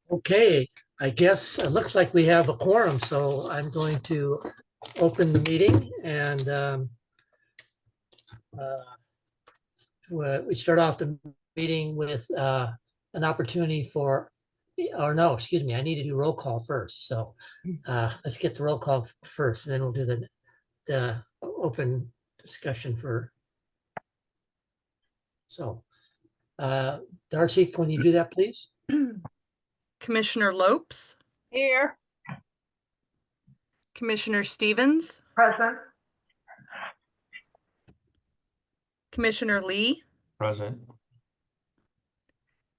Okay, I guess it looks like we have a quorum, so I'm going to open the meeting and uh, we start off the meeting with an opportunity for, or no, excuse me, I need to do roll call first. So let's get the roll call first, and then we'll do the open discussion for. So Darcy, can you do that, please? Commissioner Lopes, Here. Commissioner Stevens, Present. Commissioner Lee, Present.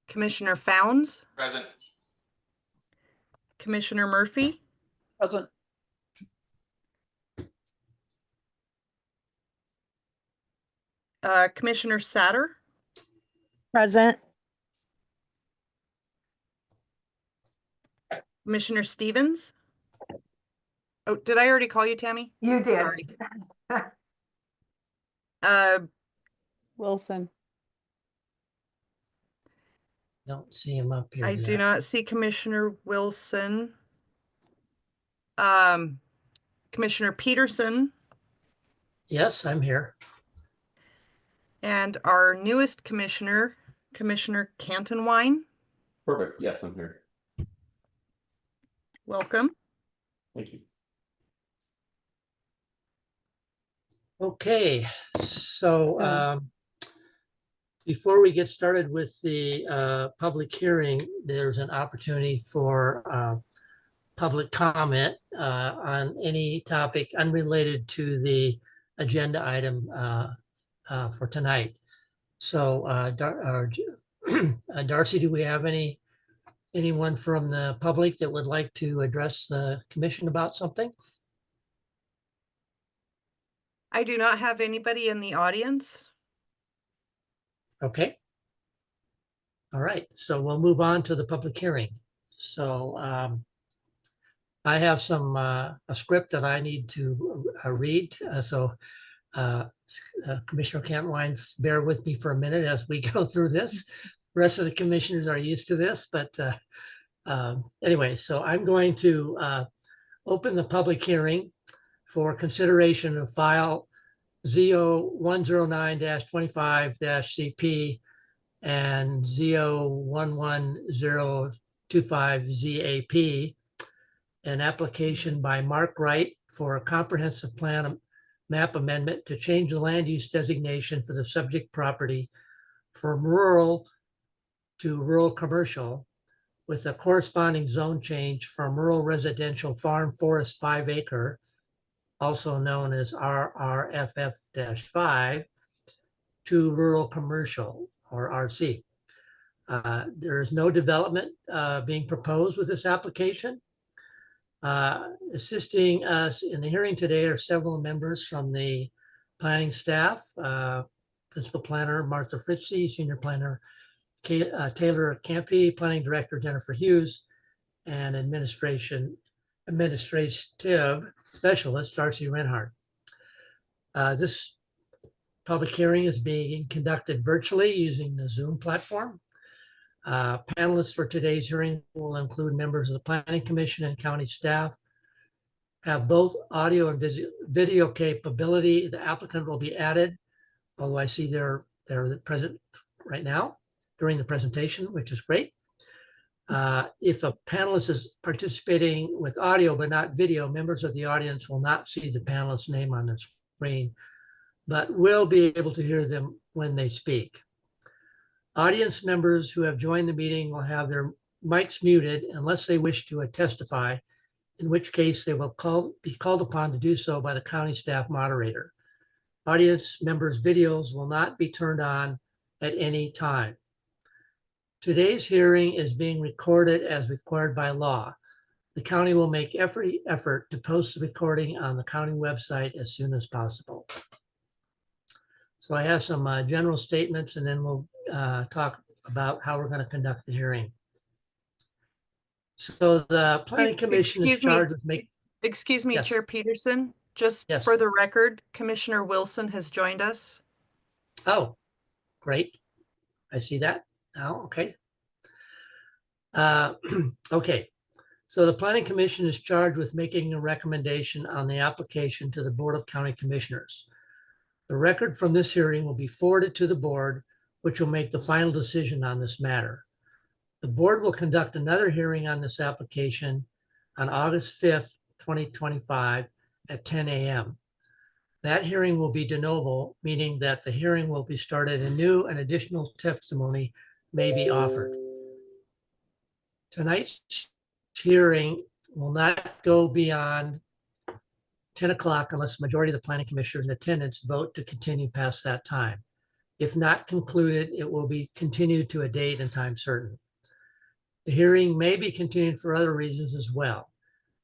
Commissioner Founds, Present. Commissioner Murphy, Present. Commissioner Satter, Present. Commissioner Stevens. Oh, did I already call you, Tammy? You did. Sorry. Wilson. Don't see him up here I yet. do not see Commissioner Wilson. Commissioner Peterson, Yes, I'm here. and our newest commissioner, Commissioner Cantonwine. Perfect. Yes, I'm here. Welcome. Thank you. Okay, so Hmm. before we get started with the public hearing, there's an opportunity for public comment on any topic unrelated to the agenda item for tonight. So Darcy, do we have anyone from the public that would like to address the commission about something? I do not have anybody in the audience. Okay. All right, so we'll move on to the public hearing. So I have a script that I need to read. Commissioner Cantwine, bear with me for a minute as we go through this. The rest of the commissioners are used to this, but anyway, so I'm going to open the public hearing for consideration of file ZO 109-25-CP and ZO 11025-ZAP, an application by Mark Wright for a comprehensive plan map amendment to change the land use designation for the subject property from rural to rural commercial with a corresponding zone change from rural residential farm forest 5 acre, also known as RRFF-5, to rural commercial or RC. There is no development being proposed with this application. Assisting us in the hearing today are several members from the planning staff, Principal Planner Martha Fritzie, Senior Planner Taylor Campy, Planning Director Jennifer Hughes, and Administrative Specialist Darcy Renhart. This public hearing is being conducted virtually using the Zoom platform. Panelists for today's hearing will include members of the Planning Commission and county staff. Have both audio and video capability. The applicant will be added, although I see they're present right now during the presentation, which is great. If a panelist is participating with audio but not video, members of the audience will not see the panelist's name on the screen, but will be able to hear them when they speak. Audience members who have joined the meeting will have their mics muted unless they wish to testify, in which case they will be called upon to do so by the county staff moderator. Audience members' videos will not be turned on at any time. Today's hearing is being recorded as required by law. The county will make every effort to post the recording on the county website as soon as possible. So I have some general statements, and then we'll talk about how we're going to conduct the hearing. So the Planning Commission is charged with making. Excuse me, Yes. Chair Peterson, just Yes. for the record, Commissioner Wilson has joined us. Oh, great. I see that now. Okay. Okay, so the Planning Commission is charged with making a recommendation on the application to the Board of County Commissioners. The record from this hearing will be forwarded to the board, which will make the final decision on this matter. The board will conduct another hearing on this application on August 5th, 2025 at 10 a.m. That hearing will be de novo, meaning that the hearing will be started and new and additional testimony may be offered. Tonight's hearing will not go beyond 10 o'clock unless the majority of the planning commissioners in attendance vote to continue past that time. If not concluded, it will be continued to a date and time certain. The hearing may be continued for other reasons as well.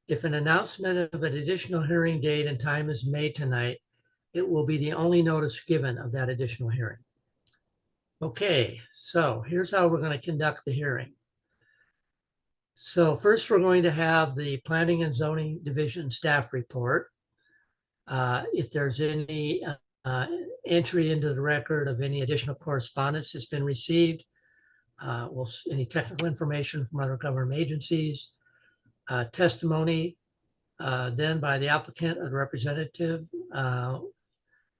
If an announcement of an additional hearing date and time is made tonight, it will be the only notice given of that additional hearing. Okay, so here's how we're going to conduct the hearing. So first, we're going to have the Planning and Zoning Division staff report. If there's any entry into the record of any additional correspondence that's been received, any technical information from other government agencies, testimony, then by the applicant or representative.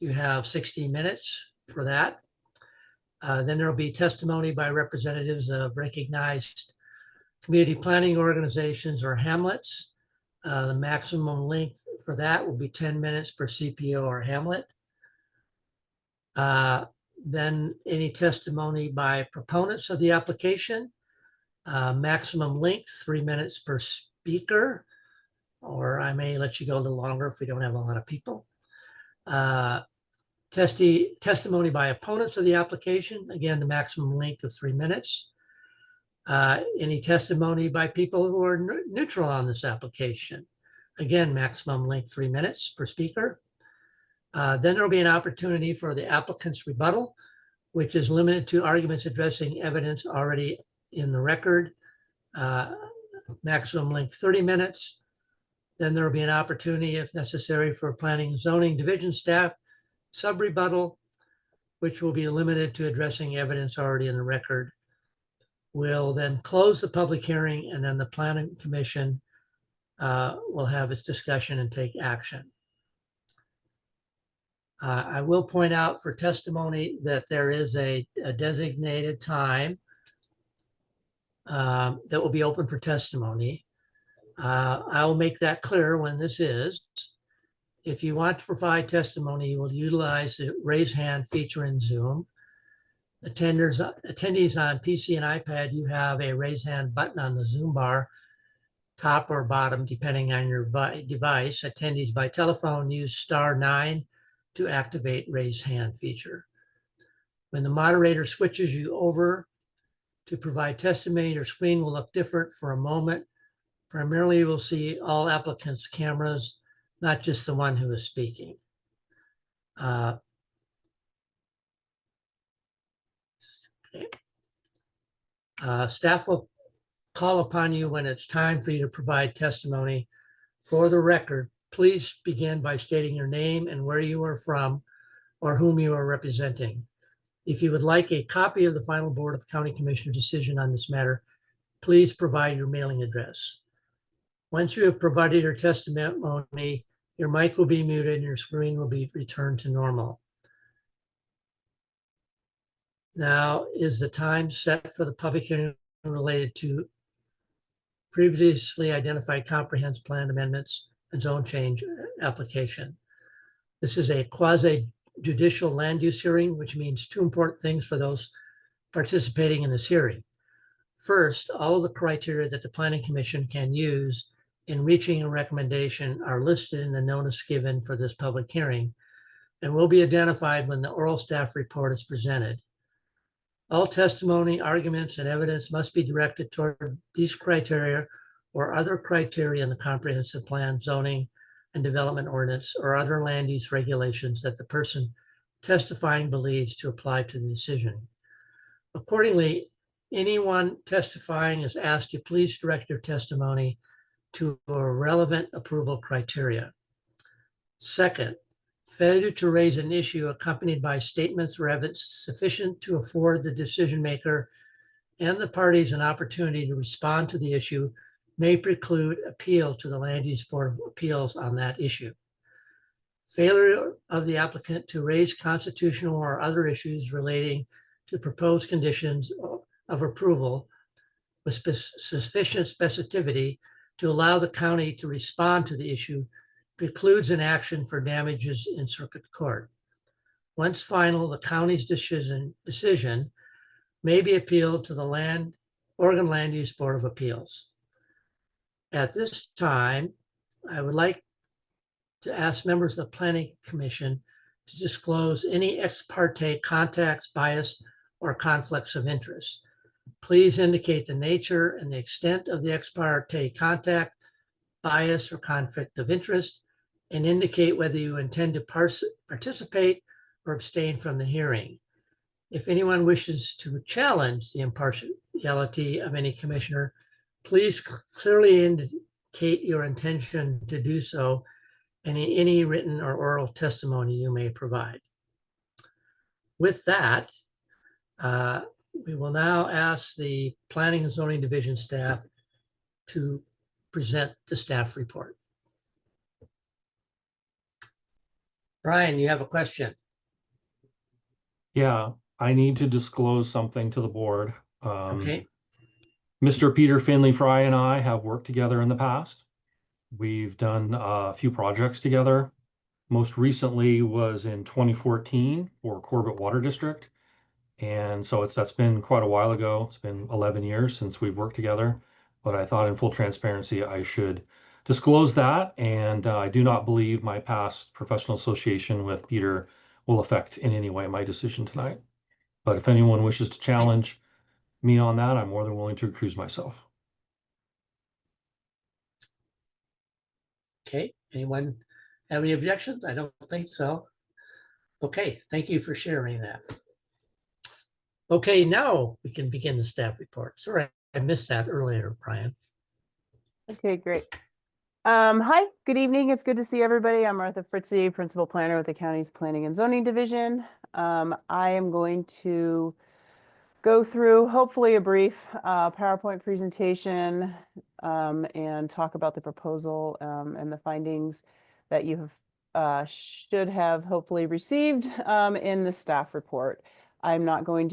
You have 60 minutes for that. Then there will be testimony by representatives of recognized community planning organizations or hamlets. The maximum length for that will be 10 minutes per CPO or hamlet. Then any testimony by proponents of the application, maximum length, 3 minutes per speaker, or I may let you go a little longer if we don't have a lot of people. Testimony by opponents of the application, again, the maximum length of 3 minutes. Any testimony by people who are neutral on this application, again, maximum length 3 minutes per speaker. Then there'll be an opportunity for the applicant's rebuttal, which is limited to arguments addressing evidence already in the record, maximum length 30 minutes. Then there'll be an opportunity, if necessary, for Planning and Zoning Division staff sub-rebuttal, which will be limited to addressing evidence already in the record. We'll then close the public hearing, and then the Planning Commission will have its discussion and take action. I will point out for testimony that there is a designated time that will be open for testimony. I'll make that clear when this is. If you want to provide testimony, you will utilize the raise hand feature in Zoom. Attendees on PC and iPad, you have a raise hand button on the Zoom bar, top or bottom, depending on your device. Attendees by telephone use *9 to activate raise hand feature. When the moderator switches you over to provide testimony, your screen will look different for a moment. Primarily, you will see all applicants' cameras, not just the one who is speaking. Staff will call upon you when it's time for you to provide testimony. For the record, please begin by stating your name and where you are from or whom you are representing. If you would like a copy of the final Board of County Commissioner decision on this matter, please provide your mailing address. Once you have provided your testimony, your mic will be muted and your screen will be returned to normal. Now is the time set for the public hearing related to previously identified comprehensive plan amendments and zone change application. This is a quasi-judicial land use hearing, which means two important things for those participating in this hearing. First, all of the criteria that the Planning Commission can use in reaching a recommendation are listed in the notice given for this public hearing and will be identified when the oral staff report is presented. All testimony, arguments, and evidence must be directed toward these criteria or other criteria in the comprehensive plan, zoning, and development ordinance or other land use regulations that the person testifying believes to apply to the decision. Accordingly, anyone testifying is asked to please direct your testimony to a relevant approval criteria. Second, failure to raise an issue accompanied by statements or evidence sufficient to afford the decision maker and the parties an opportunity to respond to the issue may preclude appeal to the Land Use Board of Appeals on that issue. Failure of the applicant to raise constitutional or other issues relating to proposed conditions of approval with sufficient specificity to allow the county to respond to the issue precludes an action for damages in circuit court. Once final, the county's decision may be appealed to the Oregon Land Use Board of Appeals. At this time, I would like to ask members of the Planning Commission to disclose any ex parte contacts, bias, or conflicts of interest. Please indicate the nature and the extent of the ex parte contact, bias, or conflict of interest, and indicate whether you intend to participate or abstain from the hearing. If anyone wishes to challenge the impartiality of any commissioner, please clearly indicate your intention to do so in any written or oral testimony you may provide. With that, we will now ask the Planning and Zoning Division staff to present the staff report. Brian, you have a question? Yeah, I need to disclose something to the board. Okay, Mr. Peter Finley Fry and I have worked together in the past. We've done a few projects together. Most recently was in 2014 for Corbett Water District. And so that's been quite a while ago. It's been 11 years since we've worked together, but I thought in full transparency, I should disclose that. And I do not believe my past professional association with Peter will affect in any way my decision tonight. But if anyone wishes to challenge me on that, I'm more than willing to recuse myself. okay. Anyone have any objections? I don't think so. Okay, thank you for sharing that. Okay, now we can begin the staff report. Sorry, I missed that earlier, Brian. Okay, great. Hi, good evening. It's good to see everybody. I'm Martha Fritzy, Principal Planner with the county's Planning and Zoning Division. I am going to go through hopefully a brief PowerPoint presentation and talk about the proposal and the findings that you have should have hopefully received in the staff report. I'm not going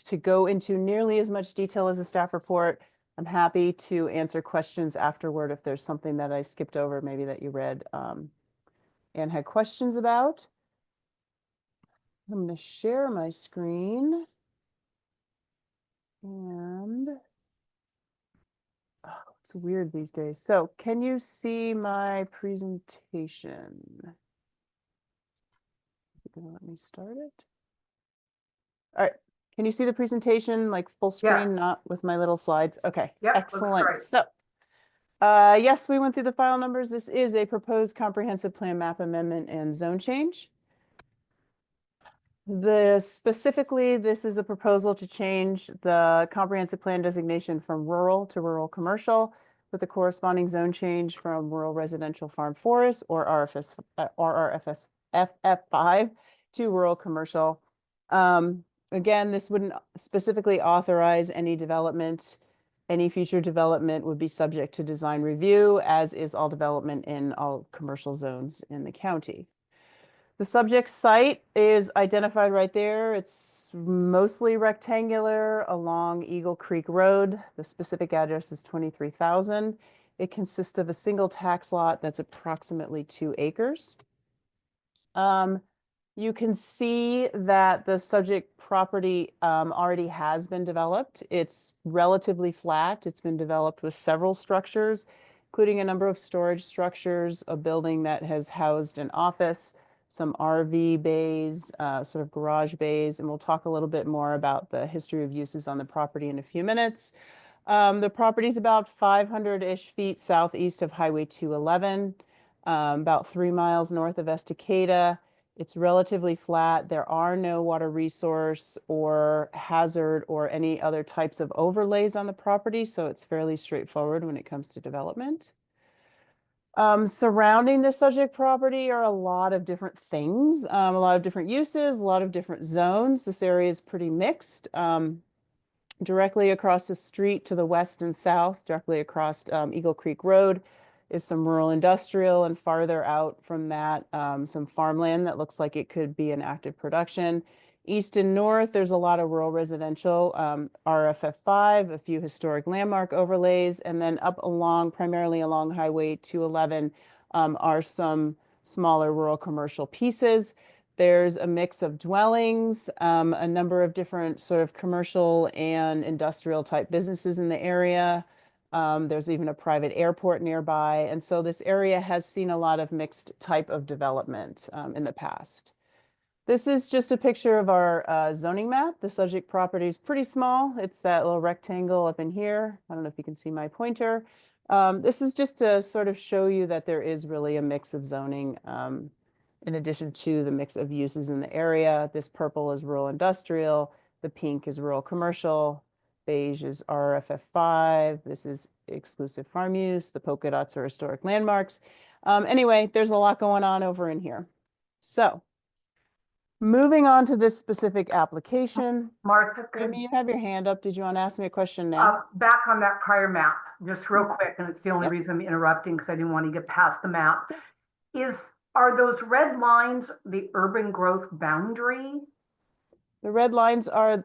to go into nearly as much detail as the staff report. I'm happy to answer questions afterward if there's something that I skipped over, maybe that you read and had questions about. I'm going to share my screen. And oh, it's weird these days. So can you see my presentation? Is it going to let me start it? All right. Can you see the presentation like full screen, Yes. not with my little slides? Okay, Yep, looks excellent. great. So, yes, we went through the file numbers. This is a proposed comprehensive plan map amendment and zone change. Specifically, this is a proposal to change the comprehensive plan designation from rural to rural commercial with a corresponding zone change from rural residential farm forest or RRFS FF5 to rural commercial. Again, this wouldn't specifically authorize any development. Any future development would be subject to design review, as is all development in all commercial zones in the county. The subject site is identified right there. It's mostly rectangular along Eagle Creek Road. The specific address is 23,000. It consists of a single tax lot that's approximately 2 acres. You can see that the subject property already has been developed. It's relatively flat. It's been developed with several structures, including a number of storage structures, a building that has housed an office, some RV bays, sort of garage bays, and we'll talk a little bit more about the history of uses on the property in a few minutes. The property is about 500-ish feet southeast of Highway 211, about 3 miles north of Estacada. It's relatively flat. There are no water resource or hazard or any other types of overlays on the property, so it's fairly straightforward when it comes to development. Surrounding the subject property are a lot of different things, a lot of different uses, a lot of different zones. This area is pretty mixed. directly across the street to the west and south, directly across Eagle Creek Road, is some rural industrial, and farther out from that, some farmland that looks like it could be an active production. East and north, there's a lot of rural residential, RFF5, a few historic landmark overlays, and then up along, primarily along Highway 211, are some smaller rural commercial pieces. There's a mix of dwellings, a number of different sort of commercial and industrial type businesses in the area. There's even a private airport nearby. And so this area has seen a lot of mixed type of development in the past. This is just a picture of our zoning map. The subject property is pretty small. It's that little rectangle up in here. I don't know if you can see my pointer. This is just to sort of show you that there is really a mix of zoning in addition to the mix of uses in the area. This purple is rural industrial. The pink is rural commercial. Beige is RFF5. This is exclusive farm use. The polka dots are historic landmarks. Anyway, there's a lot going on over in here. So moving on to this specific application. Martha, Amy, you have your hand up. Did you want to ask me a question now? back on that prior map, just real quick, and it's the only reason I'm interrupting because I didn't want to get past the map. Are those red lines the urban growth boundary? The red lines are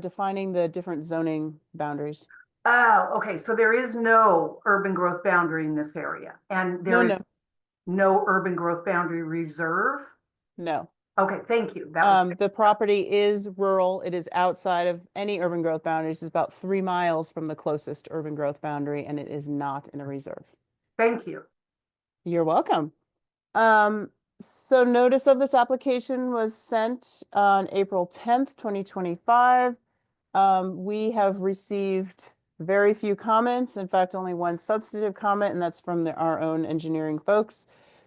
defining the different zoning boundaries. Oh, okay. So there is no urban growth boundary in this area, and there is no urban growth boundary reserve? No. Okay, thank you. That was The property is rural. It is outside of any urban growth boundaries. It's about 3 miles from the closest urban growth boundary, and it is not in a reserve. Thank you. You're welcome. So notice of this application was sent on April 10th, 2025. We have received very few comments. In fact, only one substantive comment, and that's from our own engineering folks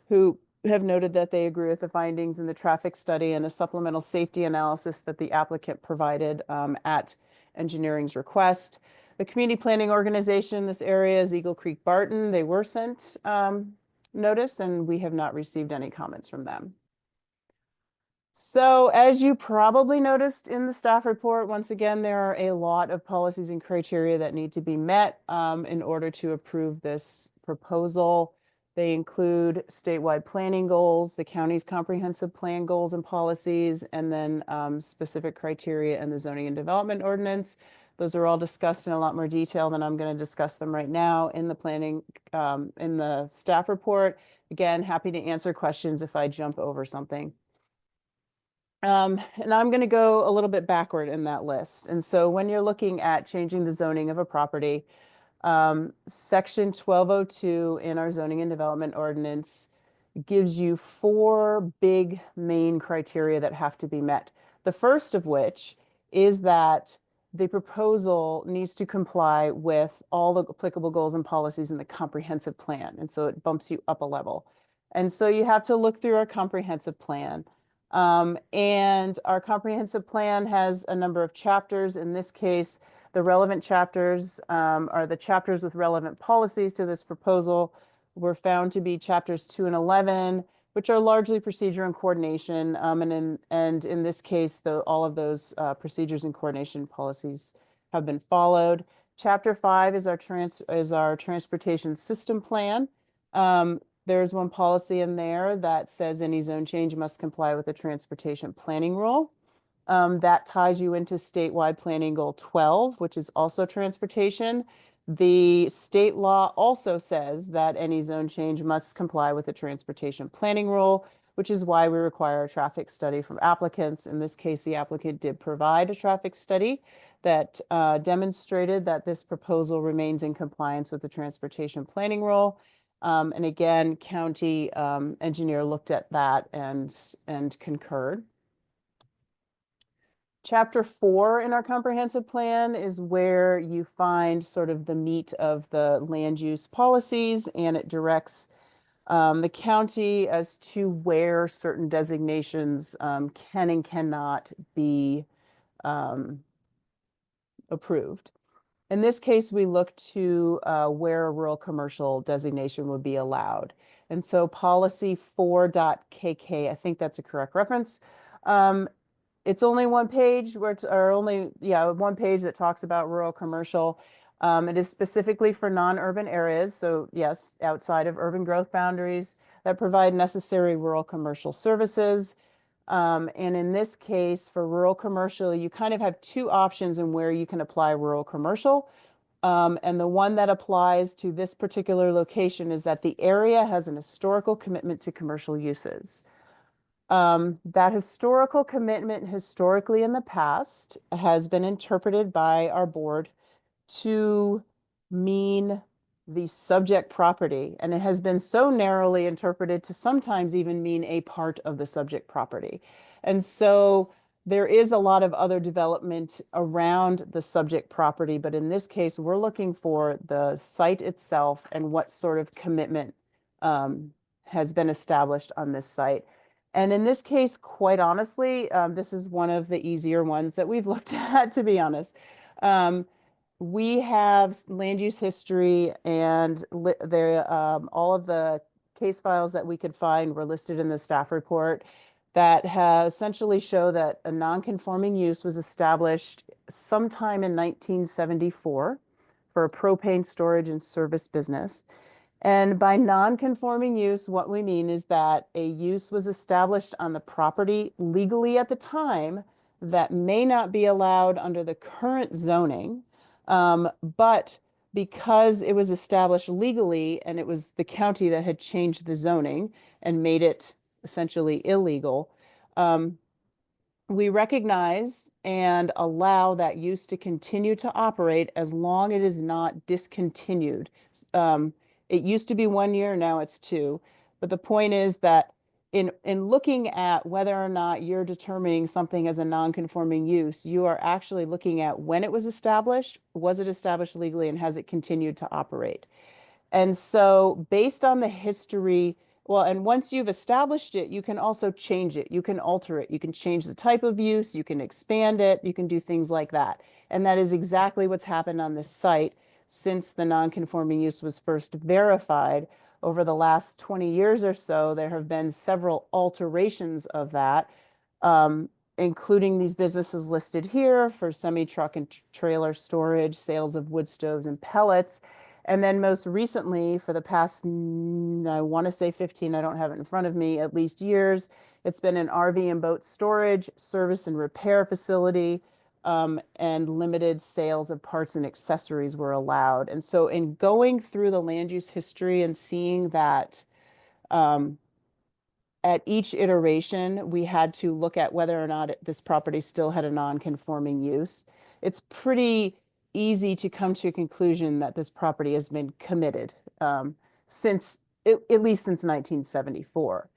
who have noted that they agree with the findings in the traffic study and a supplemental safety analysis that the applicant provided at engineering's request. The community planning organization in this area is Eagle Creek Barton. They were sent notice, and we have not received any comments from them. So as you probably noticed in the staff report, once again, there are a lot of policies and criteria that need to be met in order to approve this proposal. They include statewide planning goals, the county's comprehensive plan goals and policies, and then specific criteria in the zoning and development ordinance. Those are all discussed in a lot more detail than I'm going to discuss them right now in the planning, in the staff report. Again, happy to answer questions if I jump over something. And I'm going to go a little bit backward in that list. And so when you're looking at changing the zoning of a property, Section 1202 in our zoning and development ordinance gives you 4 big main criteria that have to be met. The first of which is that the proposal needs to comply with all the applicable goals and policies in the comprehensive plan. And so it bumps you up a level. And so you have to look through our comprehensive plan. And our comprehensive plan has a number of chapters. In this case, the relevant chapters are the chapters with relevant policies to this proposal were found to be chapters 2 and 11, which are largely procedure and coordination. And in this case, all of those procedures and coordination policies have been followed. Chapter 5 is our transportation system plan. There's one policy in there that says any zone change must comply with the transportation planning rule. That ties you into statewide planning goal 12, which is also transportation. The state law also says that any zone change must comply with the transportation planning rule, which is why we require a traffic study from applicants. In this case, the applicant did provide a traffic study that demonstrated that this proposal remains in compliance with the transportation planning rule. And again, county engineer looked at that and concurred. Chapter 4 in our comprehensive plan is where you find sort of the meat of the land use policies, and it directs the county as to where certain designations can and cannot be approved. In this case, we look to where a rural commercial designation would be allowed. And so policy 4.KK, I think that's a correct reference, it's only one page where it's, or only, yeah, one page that talks about rural commercial. It is specifically for non-urban areas. So yes, outside of urban growth boundaries that provide necessary rural commercial services. And in this case, for rural commercial, you kind of have two options in where you can apply rural commercial. And the one that applies to this particular location is that the area has an historical commitment to commercial uses. That historical commitment historically in the past has been interpreted by our board to mean the subject property, and it has been so narrowly interpreted to sometimes even mean a part of the subject property. And so there is a lot of other development around the subject property, but in this case, we're looking for the site itself and what sort of commitment has been established on this site. And in this case, quite honestly, this is one of the easier ones that we've looked at, to be honest. We have land use history, and all of the case files that we could find were listed in the staff report that essentially show that a non-conforming use was established sometime in 1974 for a propane storage and service business. And by non-conforming use, what we mean is that a use was established on the property legally at the time that may not be allowed under the current zoning. But because it was established legally and it was the county that had changed the zoning and made it essentially illegal, we recognize and allow that use to continue to operate as long as it is not discontinued. It used to be 1 year, now it's 2. But the point is that in looking at whether or not you're determining something as a non-conforming use, you are actually looking at when it was established, was it established legally, and has it continued to operate? And so based on the history, well, and once you've established it, you can also change it. You can alter it. You can change the type of use. You can expand it. You can do things like that. And that is exactly what's happened on this site since the non-conforming use was first verified. Over the last 20 years or so, there have been several alterations of that, including these businesses listed here for semi-truck and trailer storage, sales of wood stoves and pellets. And then most recently, for the past, I want to say 15, I don't have it in front of me, at least years, it's been an RV and boat storage, service and repair facility, and limited sales of parts and accessories were allowed. And so in going through the land use history and seeing that at each iteration, we had to look at whether or not this property still had a non-conforming use. It's pretty easy to come to a conclusion that this property has been committed since, at least since 1974.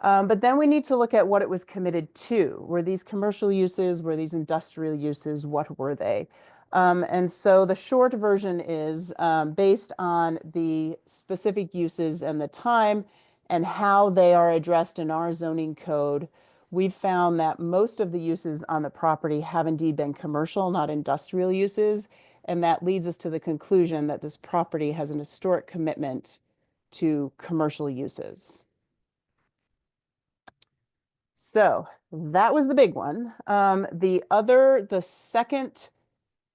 But then we need to look at what it was committed to. Were these commercial uses? Were these industrial uses? What were they? And so the short version is based on the specific uses and the time and how they are addressed in our zoning code. We've found that most of the uses on the property have indeed been commercial, not industrial uses. And that leads us to the conclusion that this property has an historic commitment to commercial uses. So that was the big one. The second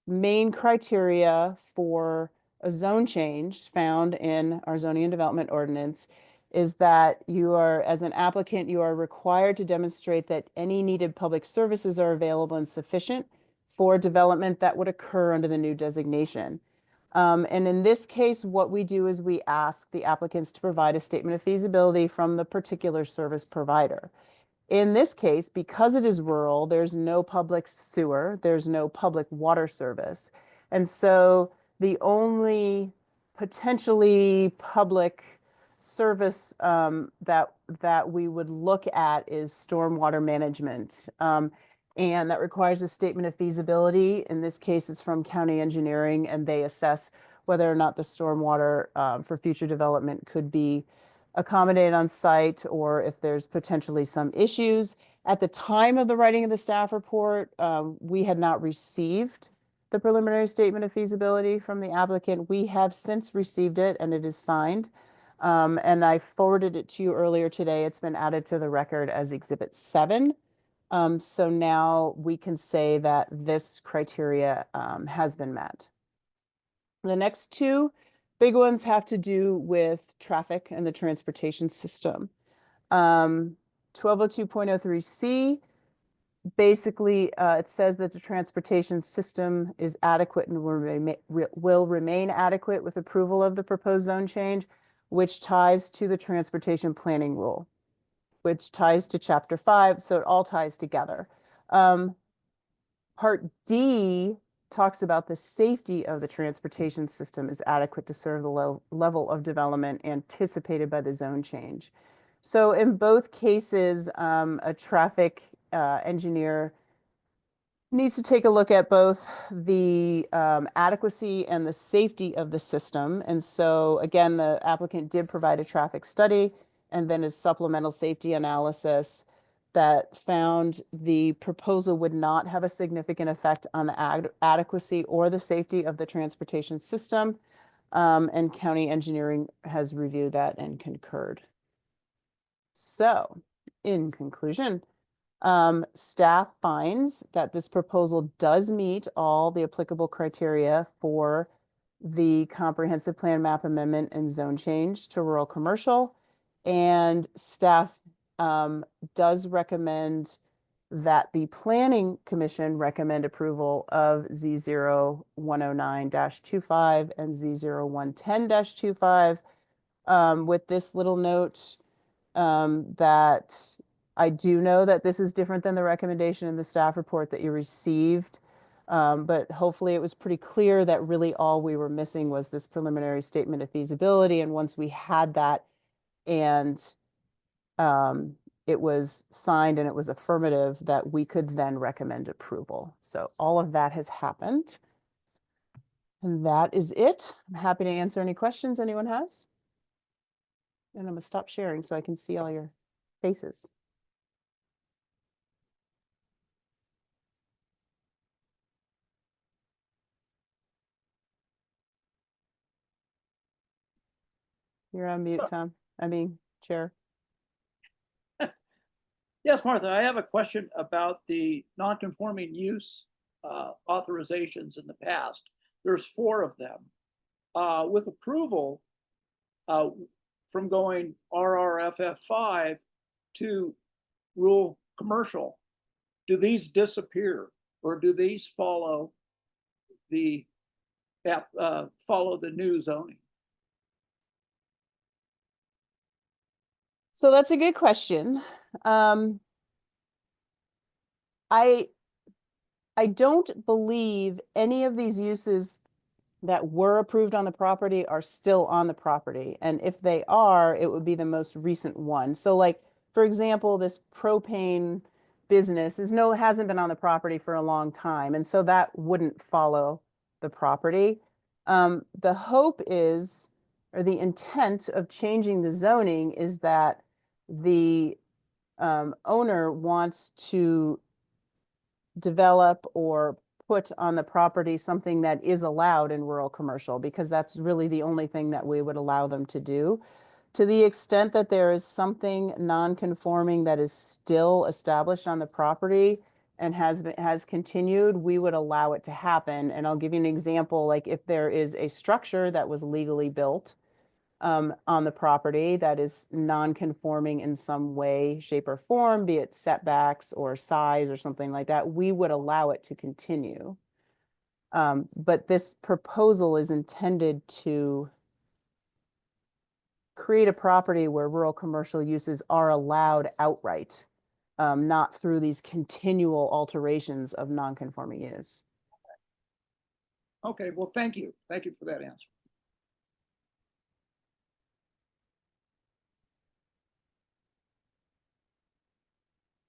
main criteria for a zone change found in our zoning and development ordinance is that you are, as an applicant, you are required to demonstrate that any needed public services are available and sufficient for development that would occur under the new designation. And in this case, what we do is we ask the applicants to provide a statement of feasibility from the particular service provider. In this case, because it is rural, there's no public sewer, there's no public water service. And so the only potentially public service that we would look at is stormwater management. And that requires a statement of feasibility. In this case, it's from county engineering, and they assess whether or not the stormwater for future development could be accommodated on site, or if there's potentially some issues. At the time of the writing of the staff report, we had not received the preliminary statement of feasibility from the applicant. We have since received it, and it is signed. And I forwarded it to you earlier today. It's been added to the record as Exhibit 7 So now we can say that this criteria has been met. The next two big ones have to do with traffic and the transportation system. 1202.03C, basically, it says that the transportation system is adequate and will remain adequate with approval of the proposed zone change, which ties to the transportation planning rule, which ties to Chapter 5, so it all ties together. Part D talks about the safety of the transportation system is adequate to serve the level of development anticipated by the zone change. So in both cases, a traffic engineer needs to take a look at both the adequacy and the safety of the system. And so again, the applicant did provide a traffic study and then a supplemental safety analysis that found the proposal would not have a significant effect on the adequacy or the safety of the transportation system. And county engineering has reviewed that and concurred. So in conclusion, staff finds that this proposal does meet all the applicable criteria for the comprehensive plan map amendment and zone change to rural commercial. And staff does recommend that the planning commission recommend approval of Z0109-25 and Z0110-25 with this little note that I do know that this is different than the recommendation in the staff report that you received, but hopefully it was pretty clear that really all we were missing was this preliminary statement of feasibility. And once we had that and it was signed and it was affirmative, that we could then recommend approval. So all of that has happened. And that is it. I'm happy to answer any questions anyone has. And I'm gonna stop sharing so I can see all your faces. You're on mute, Tom. I mean, Chair. Yes, Martha, I have a question about the non-conforming use authorizations in the past. There's 4 of them. With approval from going RRFF5 to rural commercial, do these disappear or do these follow the new zoning? So that's a good question. I don't believe any of these uses that were approved on the property are still on the property. And if they are, it would be the most recent one. So like, for example, this propane business hasn't been on the property for a long time. And so that wouldn't follow the property. The hope is, or the intent of changing the zoning is that the owner wants to develop or put on the property something that is allowed in rural commercial, because that's really the only thing that we would allow them to do. To the extent that there is something non-conforming that is still established on the property and has continued, we would allow it to happen. And I'll give you an example, like if there is a structure that was legally built on the property that is non-conforming in some way, shape, or form, be it setbacks or size or something like that, we would allow it to continue. But this proposal is intended to create a property where rural commercial uses are allowed outright, not through these continual alterations of non-conforming use. Okay, well, thank you. Thank you for that answer.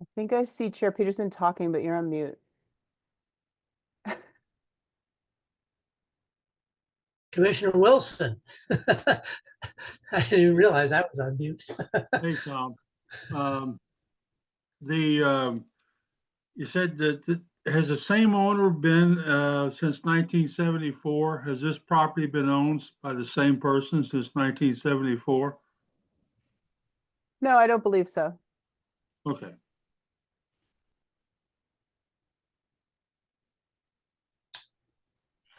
I think I see Chair Peterson talking, but you're on mute. Commissioner Wilson. I didn't even realize I was on mute. Hey, Tom. You said that has the same owner been since 1974? Has this property been owned by the same person since 1974? No, I don't believe so. Okay.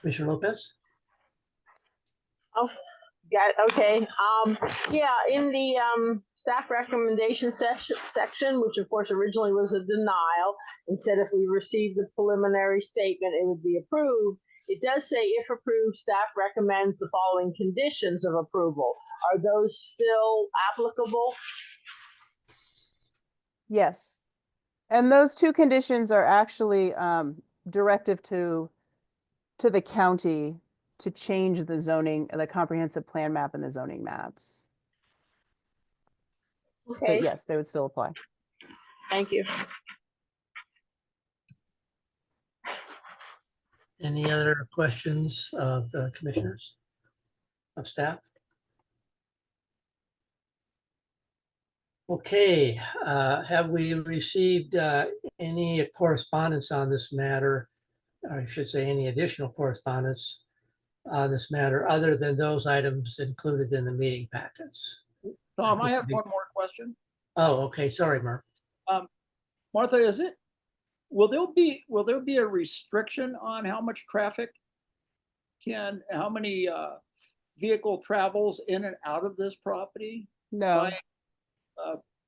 Commissioner Lopez? Oh, got it. Okay. Yeah, in the staff recommendation section, which of course originally was a denial, instead if we received the preliminary statement, it would be approved. It does say, if approved, staff recommends the following conditions of approval. Are those still applicable? Yes. And those two conditions are actually directive to the county to change the zoning, the comprehensive plan map and the zoning maps. Okay, But yes, they would still apply. thank you. Any other questions of the commissioners, of staff? Okay, have we received any correspondence on this matter? I should say any additional correspondence on this matter other than those items included in the meeting packets? Tom, I think have we- one more question. Oh, okay, sorry, Murph. Martha, will there be a restriction on how much traffic how many vehicle travels in and out of this property No,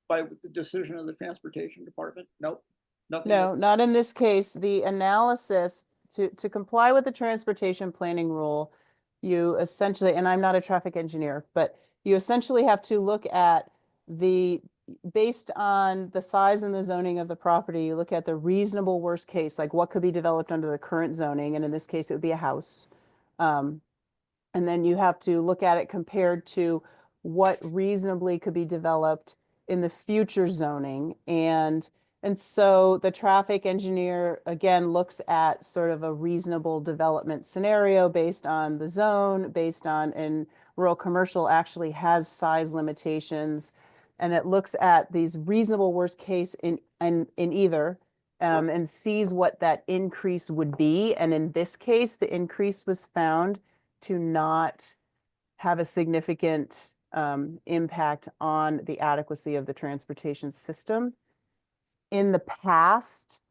by the decision of the transportation department? Nope. Nothing. no, not in this case. The analysis to comply with the transportation planning rule, you essentially, and I'm not a traffic engineer, but you essentially have to look at based on the size and the zoning of the property, you look at the reasonable worst case, like what could be developed under the current zoning, and in this case, it would be a house. And then you have to look at it compared to what reasonably could be developed in the future zoning. And so the traffic engineer, again, looks at sort of a reasonable development scenario based on the zone, based on, and rural commercial actually has size limitations. And it looks at these reasonable worst case in either, and sees what that increase would be. And in this case, the increase was found to not have a significant impact on the adequacy of the transportation system. In the past,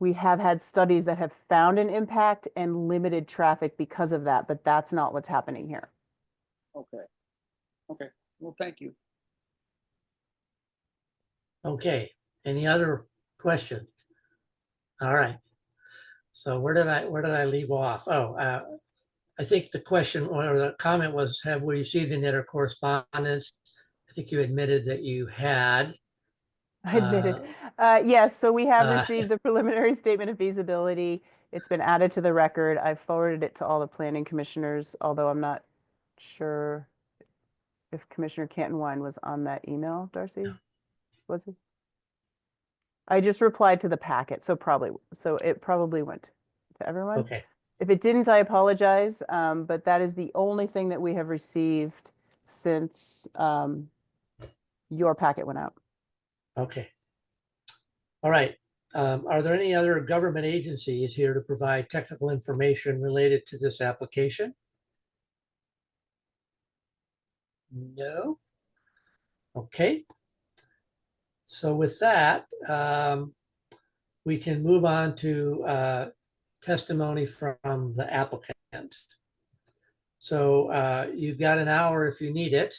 we have had studies that have found an impact and limited traffic because of that, but that's not what's happening here. Okay. Okay. Well, thank you. Okay, any other questions? All right. So where did I leave off? Oh, I think the question or the comment was, have we received any other correspondence? I think you admitted that you had. I admitted. Yes, so we have uh, received the preliminary statement of feasibility. It's been added to the record. I forwarded it to all the planning commissioners, although I'm not sure if Commissioner Canton-Wine was on that email, Darcy? Was he? I just replied to the packet, so it probably went to everyone. Okay, If it didn't, I apologize, but that is the only thing that we have received since your packet went out. okay. All right. Are there any other government agencies here to provide technical information related to this application? No. Okay. So with that, we can move on to testimony from the applicant. So you've got an hour if you need it.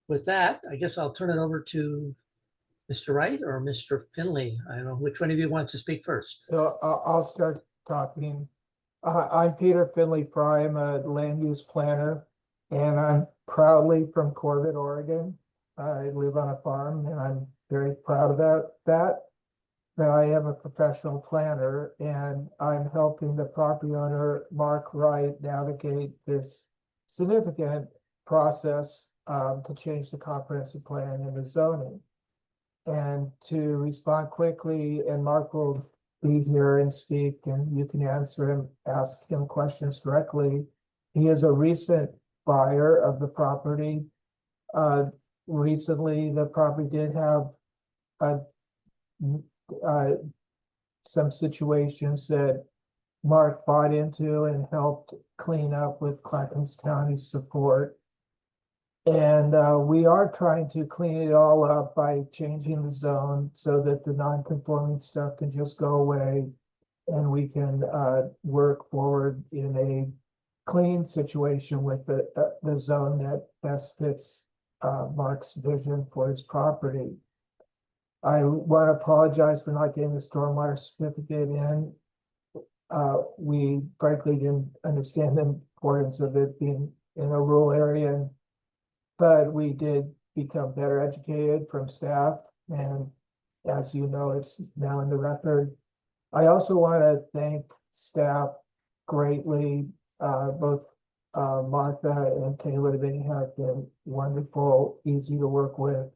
With that, I guess I'll turn it over to Mr. Wright or Mr. Finley. I don't know which one of you wants to speak first. So I'll start talking. I'm Peter Finley Fry. I'm a land use planner, and I'm proudly from Corbett, Oregon. I live on a farm, and I'm very proud about that. But I am a professional planner, and I'm helping the property owner, Mark Wright, navigate this significant process to change the comprehensive plan and the zoning. And to respond quickly, and Mark will be here and speak, and you can ask him questions directly. He is a recent buyer of the property. Recently, the property did have some situations that Mark bought into and helped clean up with Clackamas County support. And we are trying to clean it all up by changing the zone so that the non-conforming stuff can just go away. And we can work forward in a clean situation with the zone that best fits Mark's vision for his property. I want to apologize for not getting the stormwater certificate in. We frankly didn't understand the importance of it being in a rural area, but we did become better educated from staff. And as you know, it's now in the record. I also want to thank staff greatly, both Martha and Taylor. They have been wonderful, easy to work with,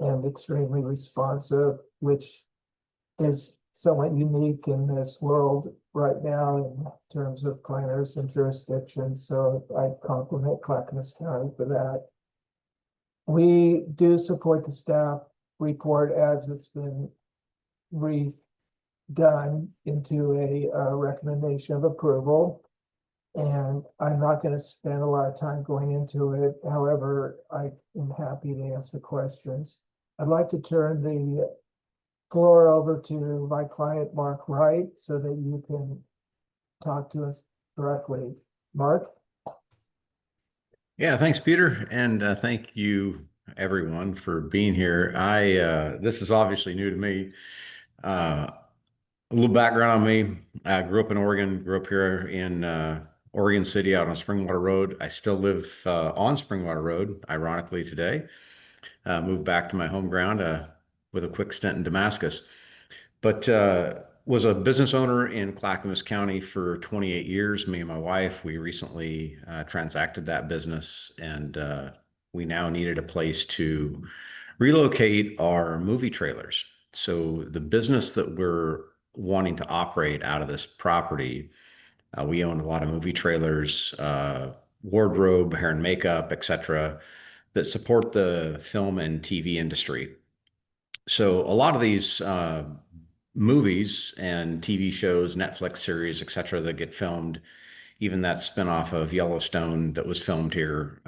and extremely responsive, which is somewhat unique in this world right now in terms of planners and jurisdictions. So I compliment Clackamas County for that. We do support the staff report as it's been redone into a recommendation of approval. And I'm not going to spend a lot of time going into it. However, I am happy to answer questions. I'd like to turn the floor over to my client, Mark Wright, so that you can talk to us directly. Mark? Yeah, thanks, Peter. And thank you, everyone, for being here. This is obviously new to me. A little background on me. I grew up in Oregon, grew up here in Oregon City out on Springwater Road. I still live on Springwater Road, ironically, today. Moved back to my home ground with a quick stint in Damascus. But was a business owner in Clackamas County for 28 years. Me and my wife, we recently transacted that business, and we now needed a place to relocate our movie trailers. So the business that we're wanting to operate out of this property, we own a lot of movie trailers, wardrobe, hair and makeup, etc., that support the film and TV industry. So a lot of these movies and TV shows, Netflix series, etc., that get filmed, even that spinoff of Yellowstone that was filmed here,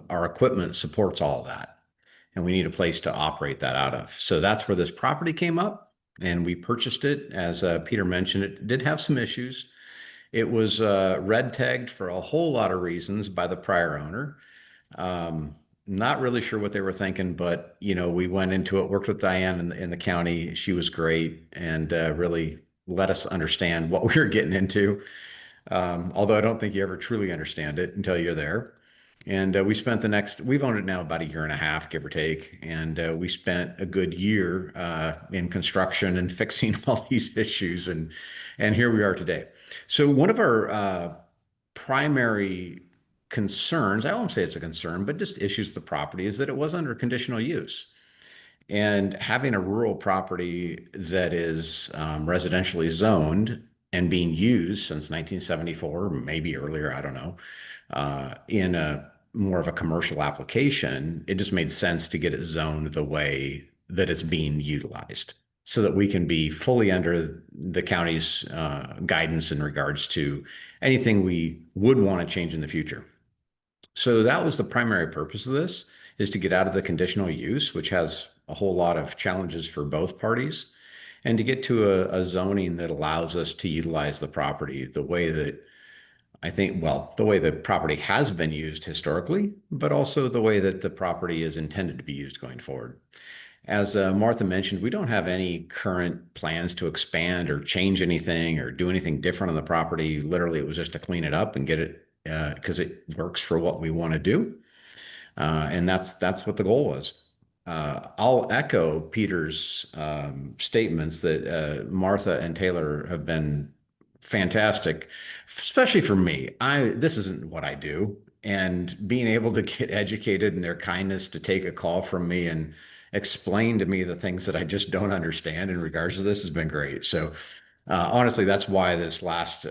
our equipment supports all of that. And we need a place to operate that out of. So that's where this property came up, and we purchased it. As Peter mentioned, it did have some issues. It was red tagged for a whole lot of reasons by the prior owner. Not really sure what they were thinking, but we went into it, worked with Diane in the county. She was great and really let us understand what we were getting into. Although I don't think you ever truly understand it until you're there. And we've owned it now about a year and a half, give or take. And we spent a good year in construction and fixing all these issues. And here we are today. So one of our primary concerns, I won't say it's a concern, but just issues with the property, is that it was under conditional use. And having a rural property that is residentially zoned and being used since 1974, maybe earlier, I don't know, in a more of a commercial application, it just made sense to get it zoned the way that it's being utilized, so that we can be fully under the county's guidance in regards to anything we would want to change in the future. So that was the primary purpose of this, is to get out of the conditional use, which has a whole lot of challenges for both parties, and to get to a zoning that allows us to utilize the property the way that I think, well, the way the property has been used historically, but also the way that the property is intended to be used going forward. As Martha mentioned, we don't have any current plans to expand or change anything or do anything different on the property. Literally, it was just to clean it up and get it because it works for what we want to do. And that's what the goal was. I'll echo Peter's statements that Martha and Taylor have been fantastic, especially for me. This isn't what I do. And being able to get educated in their kindness to take a call from me and explain to me the things that I just don't understand in regards to this has been great. So honestly, that's why this last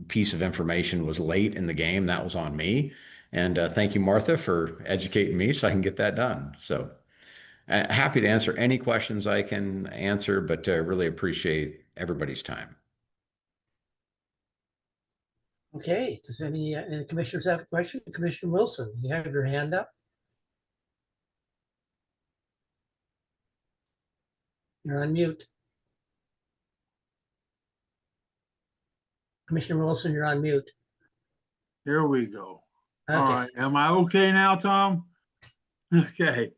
piece of information was late in the game. That was on me. And thank you, Martha, for educating me so I can get that done. So happy to answer any questions I can answer, but really appreciate everybody's time. Okay, does any commissioners have a question? Commissioner Wilson, you have your hand up. You're on mute. Commissioner Wilson, you're on mute. Here we go. All Okay, right, am I okay now, Tom? Okay.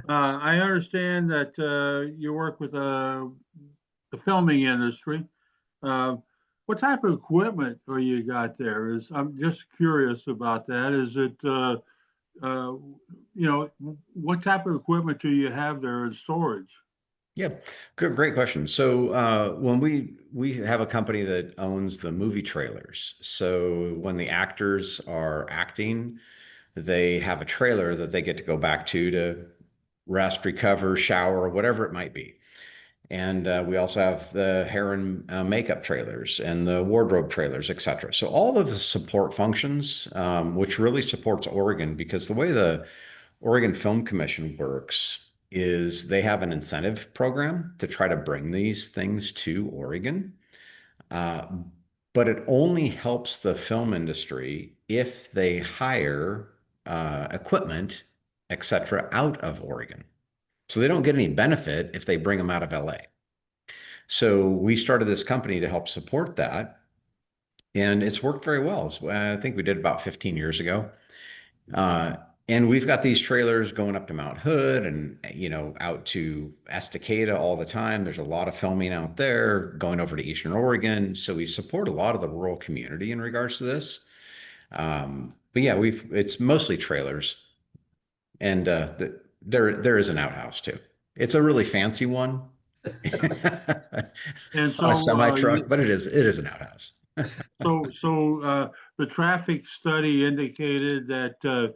I understand that you work with the filming industry. What type of equipment are you got there? I'm just curious about that. Is it, what type of equipment do you have there in storage? Yeah, good, great question. So when we have a company that owns the movie trailers. So when the actors are acting, they have a trailer that they get to go back to rest, recover, shower, whatever it might be. And we also have the hair and makeup trailers and the wardrobe trailers, et cetera. So all of the support functions, which really supports Oregon, because the way the Oregon Film Commission works is they have an incentive program to try to bring these things to Oregon. But it only helps the film industry if they hire equipment, et cetera, out of Oregon. So they don't get any benefit if they bring them out of LA. So we started this company to help support that. And it's worked very well. I think we did about 15 years ago. And we've got these trailers going up to Mount Hood and, out to Estacada all the time. There's a lot of filming out there going over to Eastern Oregon. So we support a lot of the rural community in regards to this. But yeah, it's mostly trailers. And there is an outhouse too. It's a really fancy one. And so a semi truck, but it is an outhouse. So the traffic study indicated that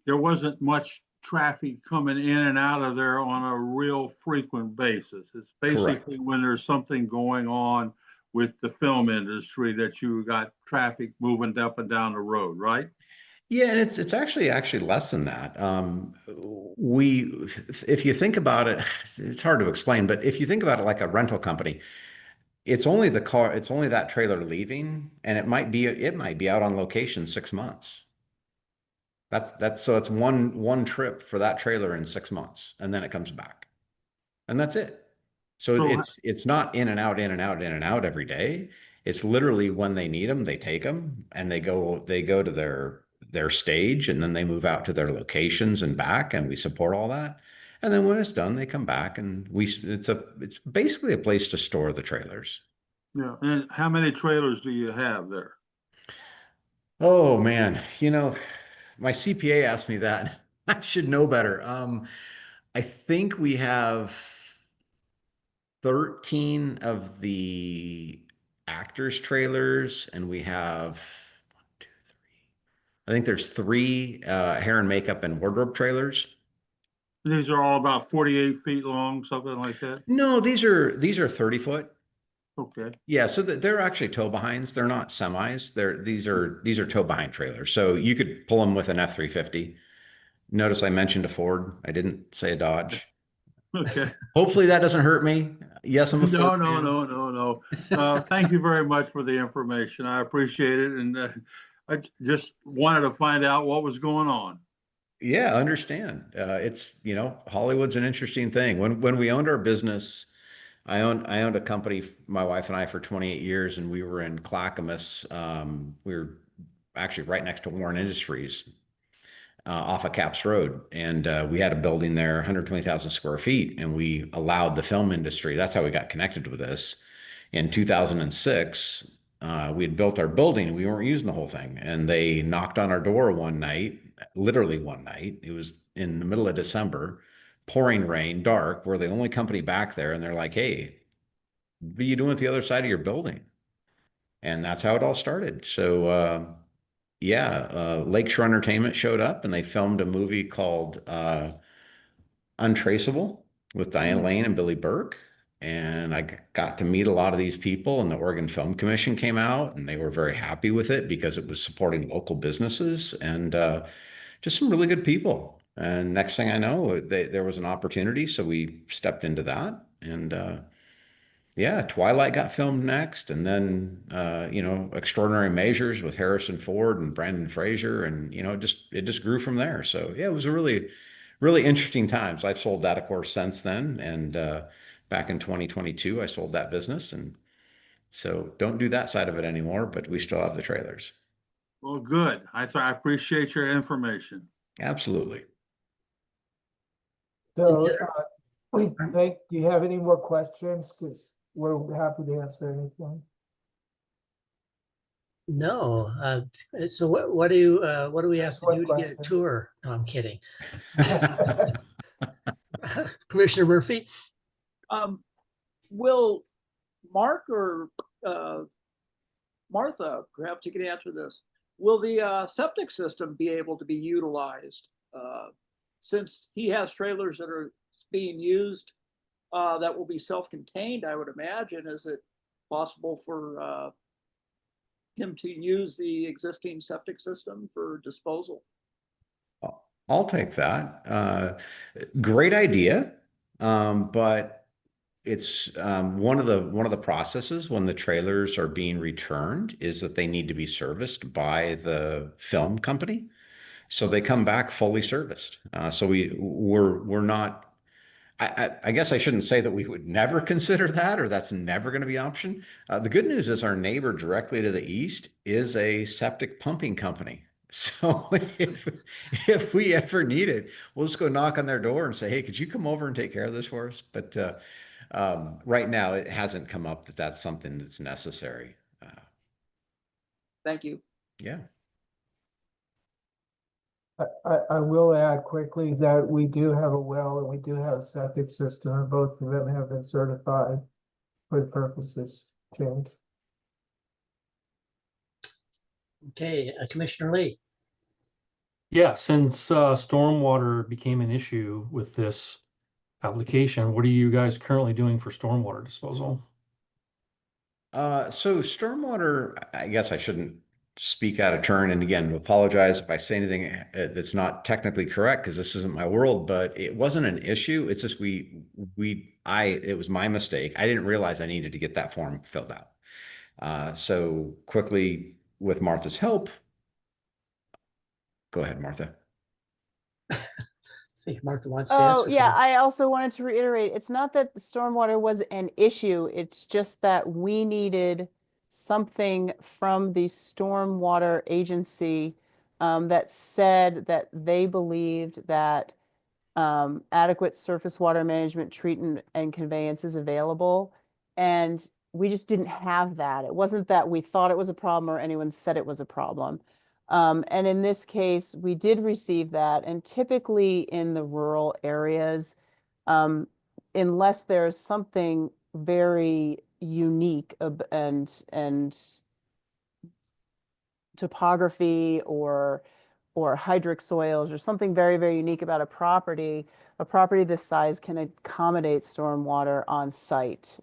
there wasn't much traffic coming in and out of there on a real frequent basis. It's basically Correct. when there's something going on with the film industry that you got traffic moving up and down the road, right? Yeah, and it's actually less than that. If you think about it, it's hard to explain, but if you think about it like a rental company, it's only that trailer leaving, and it might be out on location 6 months. So it's one trip for that trailer in 6 months, and then it comes back, and that's it. So it's not in and out, in and out, in and out every day. It's literally when they need them, they take them, and they go to their stage, and then they move out to their locations and back, and we support all that. And then when it's done, they come back, and it's basically a place to store the trailers. Yeah. And how many trailers do you have there? Oh man, my CPA asked me that. I should know better. I think we have 13 of the actors trailers, and we have I think there's 3 hair and makeup and wardrobe trailers. These are all about 48 feet long, something like that? No, these are 30 foot. Okay. Yeah, so they're actually tow behinds. They're not semis. These are tow behind trailers. So you could pull them with an F-350. Notice I mentioned a Ford. I didn't say a Dodge. Okay. Hopefully that doesn't hurt me. Yes, I'm a Ford fan. No. Thank you very much for the information. I appreciate it. And I just wanted to find out what was going on. Yeah, I understand. It's, Hollywood's an interesting thing. When we owned our business, I owned a company, my wife and I, for 28 years, and we were in Clackamas. We were actually right next to Warren Industries, off of Caps Road. And we had a building there, 120,000 square feet, and we allowed the film industry. That's how we got connected with this. In 2006, we had built our building. We weren't using the whole thing. And they knocked on our door one night, literally one night. It was in the middle of December, pouring rain, dark. We're the only company back there. And they're like, hey, what are you doing at the other side of your building? And that's how it all started. So, Lakeshore Entertainment showed up, and they filmed a movie called Untraceable with Diane Lane and Billy Burke. And I got to meet a lot of these people, and the Oregon Film Commission came out, and they were very happy with it because it was supporting local businesses and just some really good people. And next thing I know, there was an opportunity, so we stepped into that. And Twilight got filmed next, and then Extraordinary Measures with Harrison Ford and Brandon Fraser, and it just grew from there. So yeah, it was a really, really interesting times. I've sold that, of course, since then, and back in 2022. I sold that business, and so don't do that side of it anymore, but we still have the trailers. Well, good. I appreciate your information. Absolutely. So, do you have any more questions? Because we're happy to answer anything. No, so what do we have Just to one do to get a question. tour? No, I'm kidding. Commissioner Murphy? Will Mark or Martha, perhaps you can answer this. Will the septic system be able to be utilized? Since he has trailers that are being used that will be self-contained, I would imagine, is it possible for him to use the existing septic system for disposal? I'll take that. Great idea. But it's one of the processes when the trailers are being returned is that they need to be serviced by the film company. So they come back fully serviced. So we're not, I guess I shouldn't say that we would never consider that, or that's never going to be an option. The good news is our neighbor directly to the east is a septic pumping company. So if we ever need it, we'll just go knock on their door and say, hey, could you come over and take care of this for us? But right now it hasn't come up that that's something that's necessary. Thank you. Yeah. I will add quickly that we do have a well and we do have a septic system, and both of them have been certified for the purposes change. Okay, Commissioner Lee? Yeah, since stormwater became an issue with this application, what are you guys currently doing for stormwater disposal? So stormwater, I guess I shouldn't speak out of turn. And again, apologize if I say anything that's not technically correct, because this isn't my world, but it wasn't an issue. It's just it was my mistake. I didn't realize I needed to get that form filled out. So quickly, with Martha's help, go ahead, Martha. I think Martha wants to answer. Oh, yeah, I also wanted to reiterate, it's not that the stormwater was an issue, it's just that we needed something from the stormwater agency that said that they believed that adequate surface water management, treatment, and conveyance is available. And we just didn't have that. It wasn't that we thought it was a problem or anyone said it was a problem. And in this case, we did receive that. And typically in the rural areas, unless there's something very unique and topography or hydric soils or something very, very unique about a property this size can accommodate stormwater on site.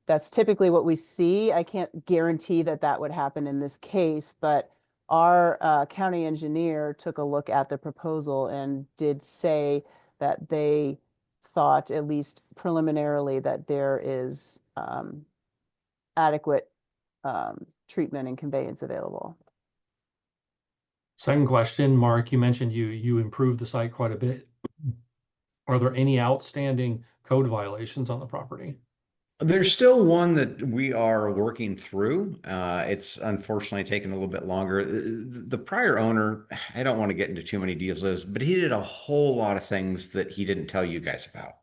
That's typically what we see. I can't guarantee that that would happen in this case, but our county engineer took a look at the proposal and did say that they thought, at least preliminarily, that there is adequate treatment and conveyance available. Second question, Mark, you mentioned you improved the site quite a bit. Are there any outstanding code violations on the property? There's still one that we are working through. It's unfortunately taken a little bit longer. The prior owner, I don't want to get into too many details, but he did a whole lot of things that he didn't tell you guys about.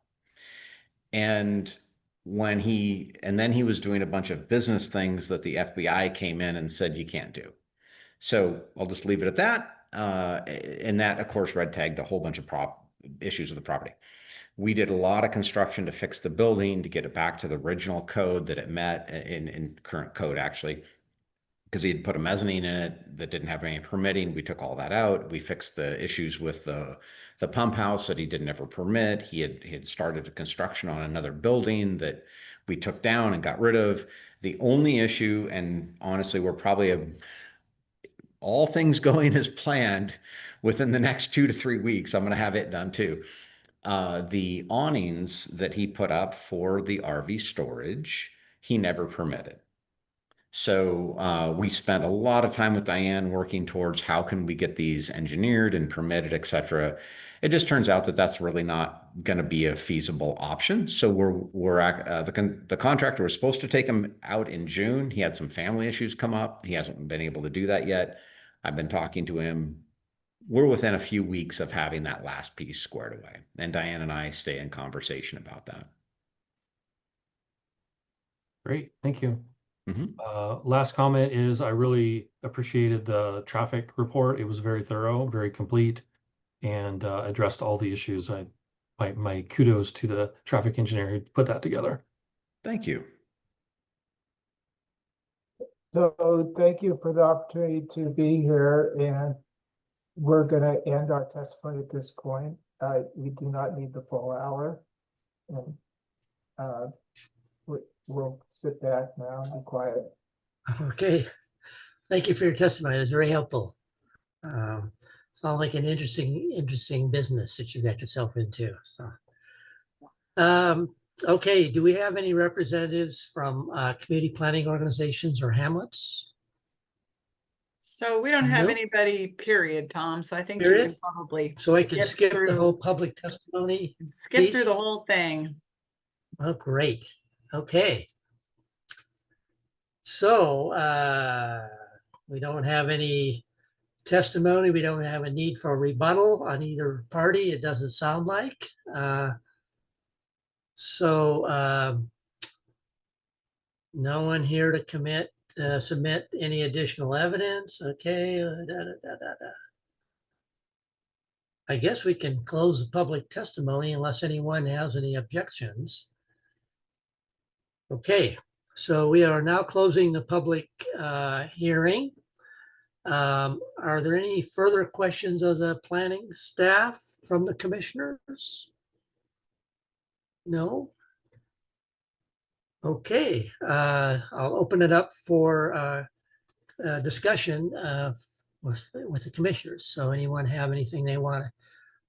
And then he was doing a bunch of business things that the FBI came in and said you can't do. So I'll just leave it at that. And that, of course, red tagged a whole bunch of issues with the property. We did a lot of construction to fix the building, to get it back to the original code that it met in current code, actually, because he had put a mezzanine in it that didn't have any permitting. We took all that out. We fixed the issues with the pump house that he didn't ever permit. He had started a construction on another building that we took down and got rid of. The only issue, and honestly, we're probably all things going as planned within the next 2 to 3 weeks, I'm going to have it done too. The awnings that he put up for the RV storage, he never permitted. So we spent a lot of time with Diane working towards how can we get these engineered and permitted, et cetera. It just turns out that that's really not going to be a feasible option. So the contractor was supposed to take him out in June. He had some family issues come up. He hasn't been able to do that yet. I've been talking to him. We're within a few weeks of having that last piece squared away. And Diane and I stay in conversation about that. Great, thank you. Mhm. Last comment is I really appreciated the traffic report. It was very thorough, very complete, and addressed all the issues. My kudos to the traffic engineer who put that together. Thank you. So thank you for the opportunity to be here, and we're gonna end our testimony at this point. We do not need the full hour. And we'll sit back now and be quiet. Okay. Thank you for your testimony. It was very helpful. Sounds like an interesting business that you got yourself into. So, okay. Do we have any representatives from community planning organizations or hamlets? So we don't have Nope. anybody, period, Tom. So I think you Period? can probably So I can skip the through- whole public testimony? skip through piece? the whole thing. Oh, great. Okay. So we don't have any testimony. We don't have a need for a rebuttal on either party. It doesn't sound like. No one here to submit any additional evidence. Okay. I guess we can close the public testimony unless anyone has any objections. Okay, so we are now closing the public hearing. Are there any further questions of the planning staff from the commissioners? No? Okay, I'll open it up for discussion with the commissioners. So anyone have anything they want to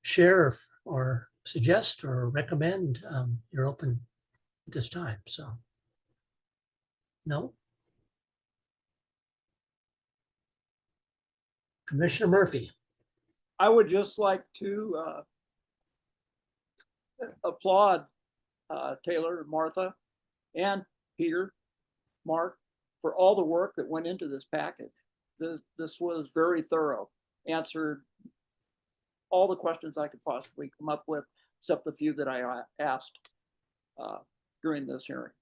share or suggest or recommend? You're open at this time, so. No? Commissioner Murphy. I would just like to applaud Taylor, Martha, and Peter, Mark, for all the work that went into this package. This was very thorough, answered all the questions I could possibly come up with, except the few that I asked during this hearing.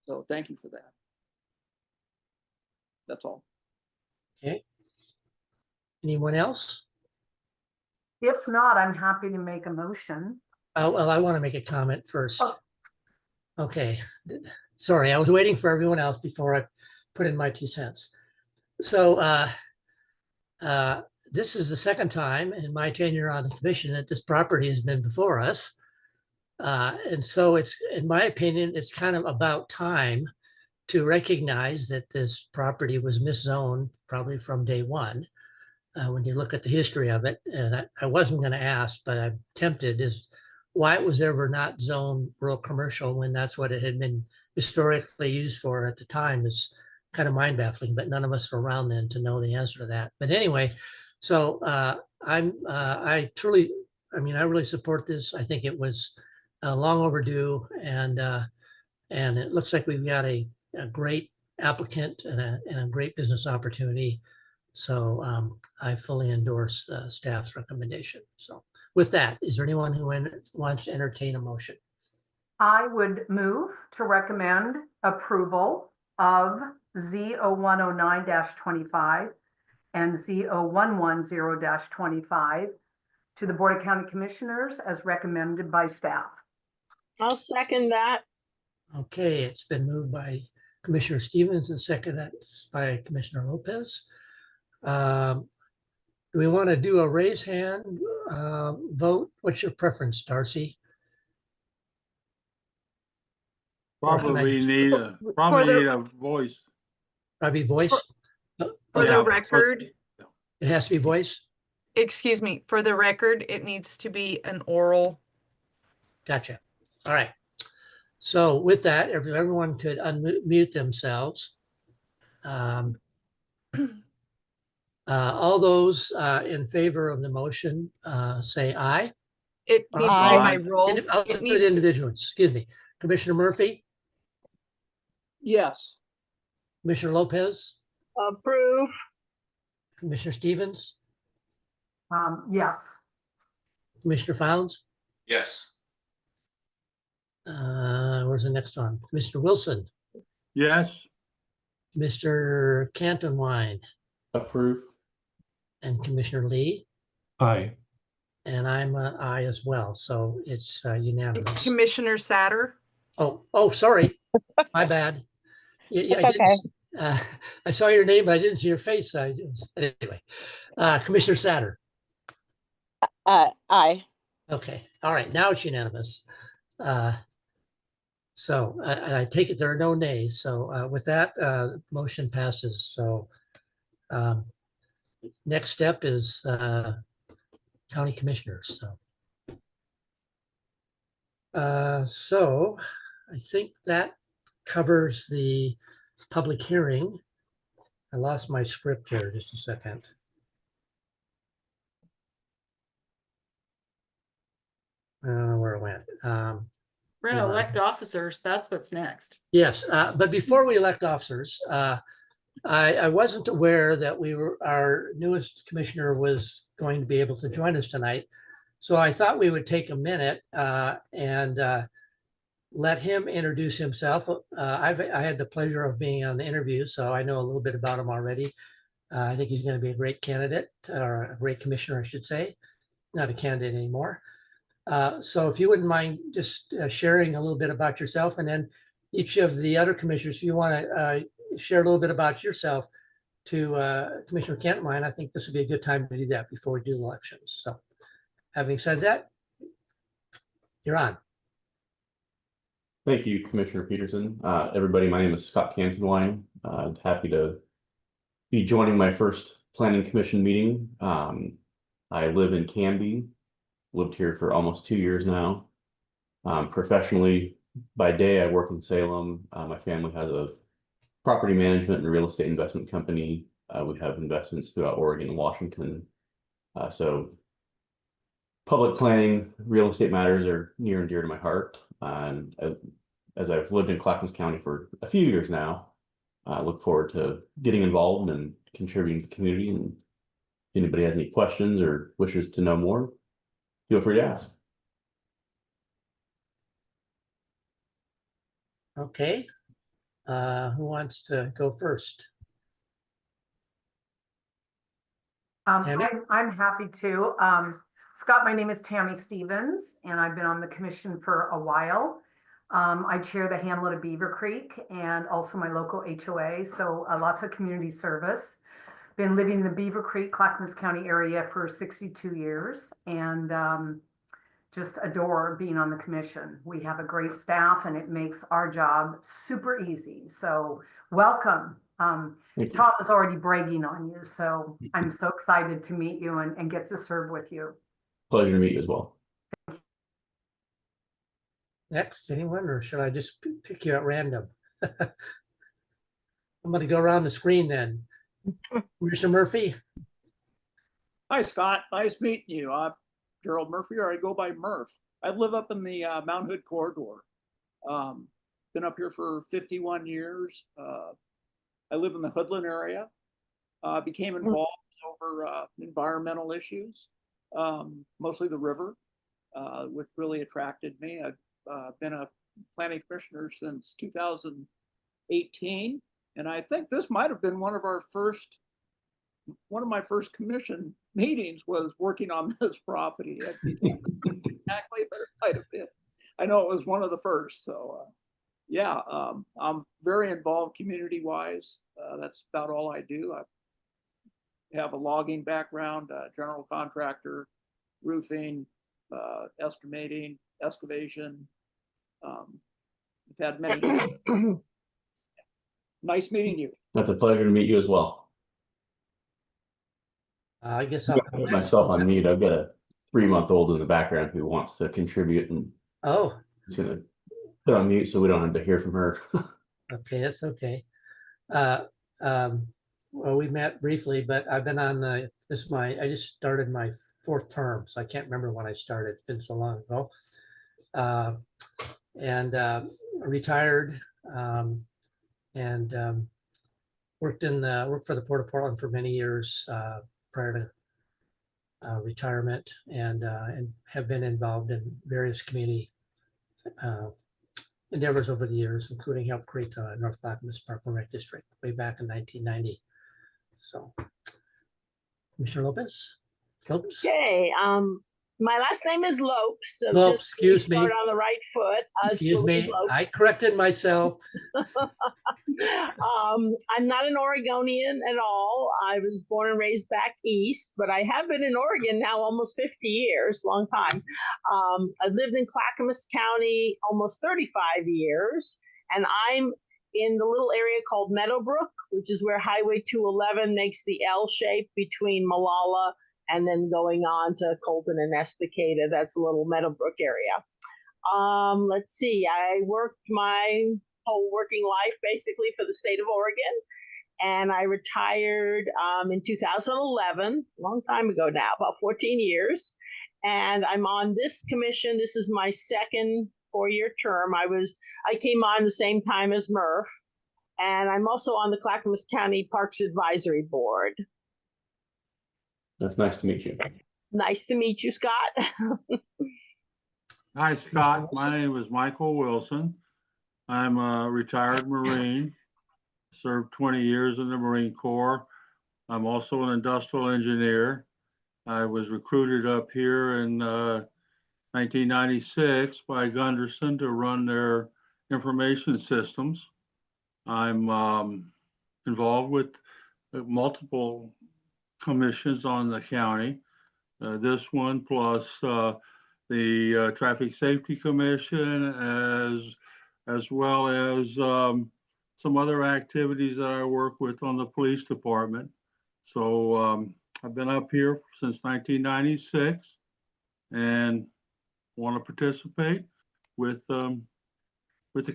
So thank you for that. That's all. Okay. Anyone else? If not, I'm happy to make a motion. Well, I want to make a comment first. Oh. Okay. Sorry, I was waiting for everyone else before I put in my 2 cents. So this is the second time in my tenure on the commission that this property has been before us. And so it's, in my opinion, it's kind of about time to recognize that this property was miszoned probably from day one. When you look at the history of it, and I wasn't going to ask, but I'm tempted, is why it was ever not zoned rural commercial when that's what it had been historically used for at the time is kind of mind baffling, but none of us were around then to know the answer to that. But anyway, so I really support this. I think it was long overdue, and it looks like we've got a great applicant and a great business opportunity. So I fully endorse the staff's recommendation. So with that, is there anyone who wants to entertain a motion? I would move to recommend approval of Z0109-25 and Z0110-25 to the Board of County Commissioners as recommended by staff. I'll second that. Okay, it's been moved by Commissioner Stevens and seconded by Commissioner Lopez. Do we want to do a raise hand vote? What's your preference, Darcy? Probably need a voice. Probably voice? For Okay. the record, It has to be voice? excuse me, for the record, it needs to be an oral. Gotcha. All right. So with that, if everyone could unmute themselves. All those in favor of the motion, say aye. It needs to be by Aye. roll. I'll It do it needs, individually, excuse me. Commissioner Murphy, Yes. Commissioner Lopez, Approve. Commissioner Stevens, Yes. Commissioner Founds. Yes. Where's the next one? Commissioner Wilson, Yes, Mr. Cantonwine, Approve. and Commissioner Lee. Aye. And I'm an aye as well, so it's unanimous. Commissioner Satter, Oh, sorry, my bad. Yeah, It's I didn't, okay. I saw your name, but I didn't see your face. Anyway, Commissioner Satter. Aye. Okay, all right, now it's unanimous. So, and I take it there are no nays. So with that, motion passes. So next step is county commissioners. So I think that covers the public hearing. I lost my script here, just a second. I don't know where it went. We're gonna Hold on. elect officers. That's what's next. Yes, but before we elect officers, I wasn't aware that our newest commissioner was going to be able to join us tonight. So I thought we would take a minute and let him introduce himself. I had the pleasure of being on the interview, so I know a little bit about him already. I think he's going to be a great candidate, or a great commissioner, I should say, not a candidate anymore. So if you wouldn't mind just sharing a little bit about yourself, and then each of the other commissioners, if you want to share a little bit about yourself to Commissioner Cantwine, I think this would be a good time to do that before we do elections. So having said that, you're on. Thank you, Commissioner Peterson. Everybody, my name is Scott Cantonwine. Happy to be joining my first planning commission meeting. I live in Canby, lived here for almost 2 years now. Professionally, by day, I work in Salem. My family has a property management and real estate investment company. We have investments throughout Oregon and Washington. So public planning, real estate matters are near and dear to my heart. And as I've lived in Clackamas County for a few years now, I look forward to getting involved and contributing to the community. And if anybody has any questions or wishes to know more, feel free to ask. Okay. Who wants to go first? Tammy? I'm happy to. Scott, my name is Tammy Stevens, and I've been on the commission for a while. I chair the Hamlet of Beaver Creek and also my local HOA, so lots of community service. Been living in the Beaver Creek, Clackamas County area for 62 years, and just adore being on the commission. We have a great staff, and it makes our job super easy. So welcome. Tom is already bragging on you, so I'm so excited to meet you and get to serve with you. Pleasure to meet you as well. Next, anyone, or should I just pick you at random? I'm going to go around the screen then. Commissioner Murphy? Hi, Scott. Nice meeting you. I'm Gerald Murphy, or I go by Murph. I live up in the Mount Hood corridor. Been up here for 51 years. I live in the Hoodland area. Became involved over environmental issues, mostly the river, which really attracted me. I've been a planning commissioner since 2018, and I think this might have been one of my first commission meetings was working on this property. Exactly, but it might have been. I know it was one of the first. So yeah, I'm very involved community-wise. That's about all I do. I have a logging background, general contractor, roofing, estimating, excavation. I've had many. Nice meeting you. That's a pleasure to meet you as well. I guess I'll put myself on mute. I've got a 3-month-old in the background who wants to contribute, and oh, I'm just gonna put on mute so we don't have to hear from her. okay, that's okay. well, we met briefly, but I've been on the, I just started my 4th term, so I can't remember when I started. It's been so long ago. And retired and worked for the Port of Portland for many years prior to retirement, and have been involved in various community endeavors over the years, including help create North Clackamas Park and Rec District way back in 1990. So, Commissioner Lopez? Okay, my last name is Lopes. So Lopes, just to excuse me. start on the right foot. It's Excuse Louise me, Lopes. I corrected myself. I'm not an Oregonian at all. I was born and raised back east, but I have been in Oregon now almost 50 years, long time. I've lived in Clackamas County almost 35 years, and I'm in the little area called Meadowbrook, which is where Highway 211 makes the L shape between Molalla and then going on to Colton and Estacada. That's a little Meadowbrook area. Let's see, I worked my whole working life basically for the state of Oregon, and I retired in 2011, a long time ago now, about 14 years. And I'm on this commission. This is my second 4-year term. I came on the same time as Murph, and I'm also on the Clackamas County Parks Advisory Board. That's nice to meet you. Nice to meet you, Scott. Hi, Scott. My name is Michael Wilson. I'm a retired Marine, served 20 years in the Marine Corps. I'm also an industrial engineer. I was recruited up here in 1996 by Gunderson to run their information systems. I'm involved with multiple commissions on the county. This one plus the Traffic Safety Commission, as well as some other activities that I work with on the police department. So I've been up here since 1996 and want to participate with the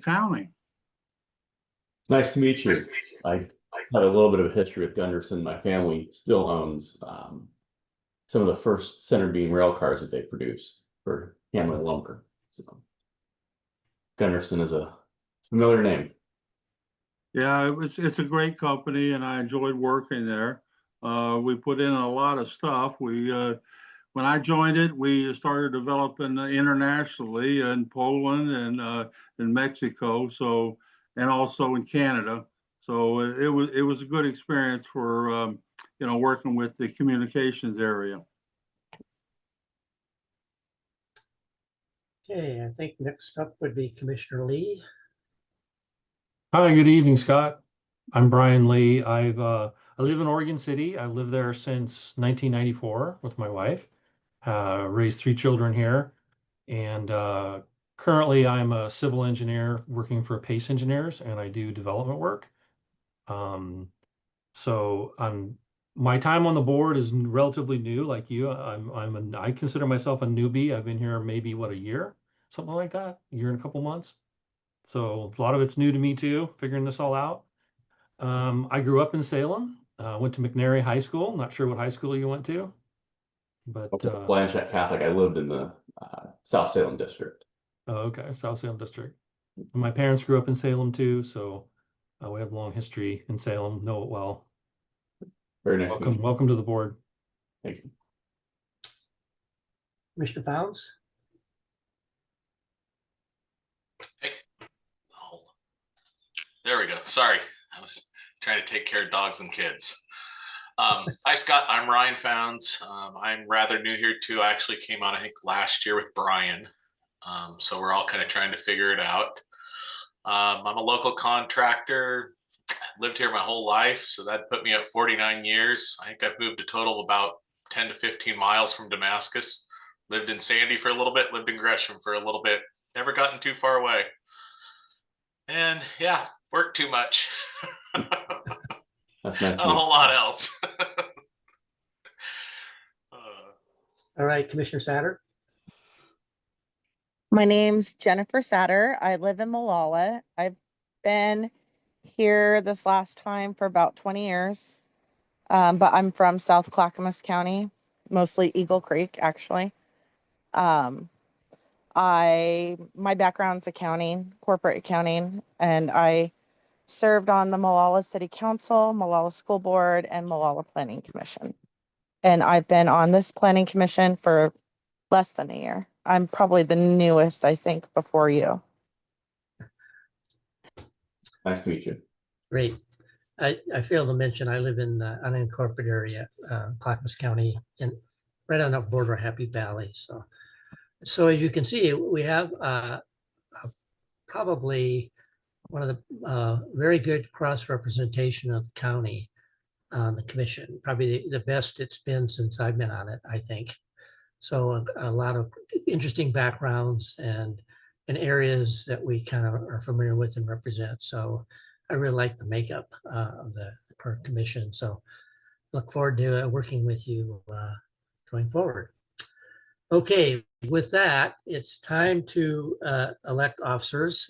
county. Nice to meet you. I had a little bit of a history with Gunderson. My family still owns some of the first center beam rail cars that they produced for Hamlin Lumber. So Gunderson is a familiar name. Yeah, it's a great company, and I enjoyed working there. We put in a lot of stuff. When I joined it, we started developing internationally in Poland and in Mexico, and also in Canada. So it was a good experience for working with the communications area. Okay, I think next up would be Commissioner Lee. Hi, good evening, Scott. I'm Brian Lee. I live in Oregon City. I lived there since 1994 with my wife. Raised 3 children here, and currently I'm a civil engineer working for Pace Engineers, and I do development work. So my time on the board is relatively new, like you. I consider myself a newbie. I've been here maybe a year, something like that, a year and a couple months. So a lot of it's new to me too, figuring this all out. I grew up in Salem, went to McNary High School. Not sure what high school you went to, but Blanchette Catholic. I lived in the South Salem district. Oh, okay, South Salem district. And my parents grew up in Salem too, so we have a long history in Salem, know it well. Very nice. Welcome to the board. Thank you. Commissioner Founds? There we go. Sorry, I was trying to take care of dogs and kids. Hi, Scott. I'm Ryan Founds. I'm rather new here too. I actually came on, I think, last year with Brian. So we're all kind of trying to figure it out. I'm a local contractor. Lived here my whole life, so that put me at 49 years. I think I've moved a total of about 10 to 15 miles from Damascus. Lived in Sandy for a little bit, lived in Gresham for a little bit. Never gotten too far away. And yeah, worked too much. That's not a whole lot else. All right, Commissioner Satter. My name's Jennifer Satter. I live in Molalla. I've been here this last time for about 20 years. But I'm from South Clackamas County, mostly Eagle Creek, actually. My background's accounting, corporate accounting, and I served on the Molalla City Council, Molalla School Board, and Molalla Planning Commission. And I've been on this planning commission for less than a year. I'm probably the newest, I think, before you. Nice to meet you. Great. I failed to mention, I live in the unincorporated area, Clackamas County, and right on the border of Happy Valley. So as you can see, we have probably one of the very good cross representation of the county on the commission, probably the best it's been since I've been on it, I think. So a lot of interesting backgrounds and areas that we kind of are familiar with and represent. So I really like the makeup of the current commission. So look forward to working with you going forward. Okay, with that, it's time to elect officers.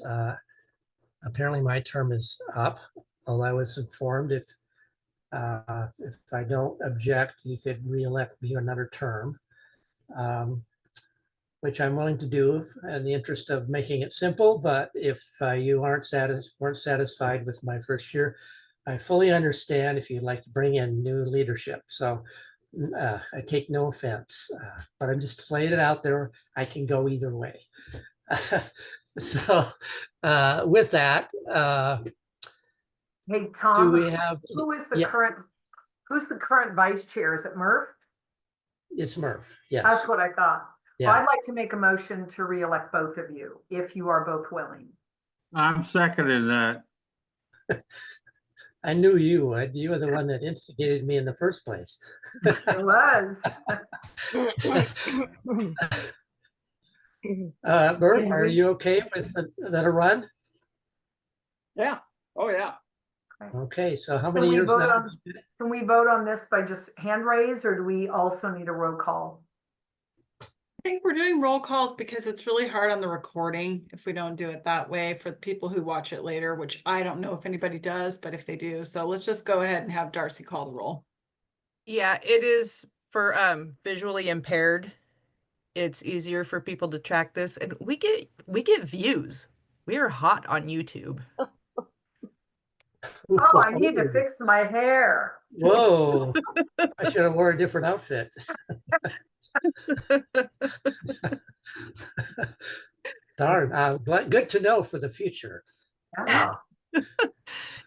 Apparently my term is up, although I was informed if I don't object, you could re-elect me another term, which I'm willing to do in the interest of making it simple. But if you weren't satisfied with my first year, I fully understand if you'd like to bring in new leadership. So I take no offense, but I'm just laying it out there. I can go either way. So with that, Hey, Tom, do we have? who is the Yeah. who's the current vice chair? Is it Murph? It's Murph. Yes. That's what I thought. Well, Yeah. I'd like to make a motion to re-elect both of you, if you are both willing. I'm seconding that. I knew you. You were the one that instigated me in the first place. It was. Murph, are you okay with that a run? Yeah. Oh, yeah. Okay, so how Can many we years vote now? on- Can we vote on this by just hand raise, or do we also need a roll call? I think we're doing roll calls because it's really hard on the recording if we don't do it that way for the people who watch it later, which I don't know if anybody does, but if they do, so let's just go ahead and have Darcy call the roll. Yeah, it is for visually impaired. It's easier for people to track this, and we get views. We are hot on YouTube. Oh, I need to fix my hair. Whoa, I should have worn a different outfit. Darn, good to know for the future. Yeah.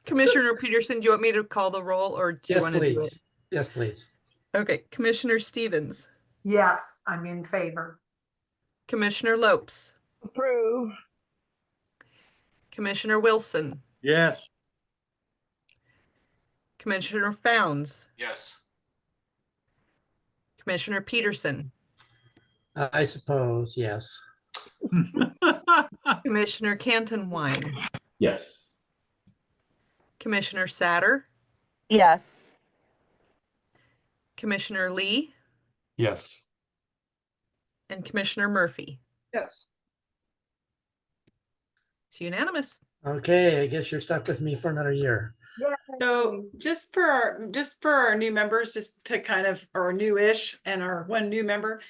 Commissioner Peterson, do you want me to call the roll, or do you Yes, want to do it? please. Yes, please. Okay, Commissioner Stevens, Yes, I'm in favor. Commissioner Lopes, Approve. Commissioner Wilson, Yes. Commissioner Founds, Yes. Commissioner Peterson, I suppose, yes. Commissioner Cantonwine, Yes. Commissioner Satter, Yes. Commissioner Lee, Yes. and Commissioner Murphy. Yes. It's unanimous. Okay, I guess you're stuck with me for another year. So just for our new members, just to kind of, or newish, and our one new member,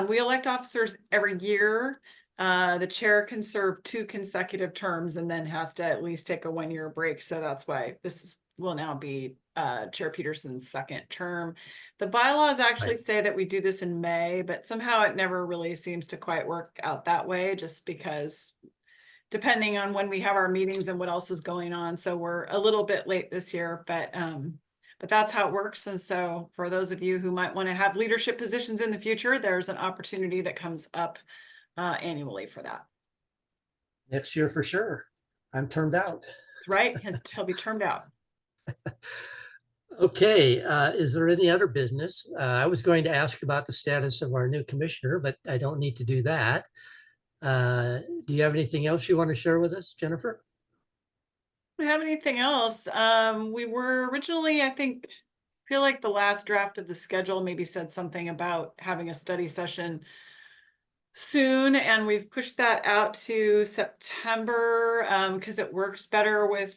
we elect officers every year. The chair can serve 2 consecutive terms and then has to at least take a 1-year break. So that's why will now be Chair Peterson's 2nd term. The bylaws actually say that we do this in May, but somehow it never really seems to quite work out that way, just because depending on when we have our meetings and what else is going on. So we're a little bit late this year, but that's how it works. And so for those of you who might want to have leadership positions in the future, there's an opportunity that comes up annually for that. Next year for sure. I'm turned out. That's right. He'll be termed out. Okay, is there any other business? I was going to ask about the status of our new commissioner, but I don't need to do that. Do you have anything else you want to share with us, Jennifer? Do we have anything else? We were originally, I feel like the last draft of the schedule maybe said something about having a study session soon, and we've pushed that out to September because it works better with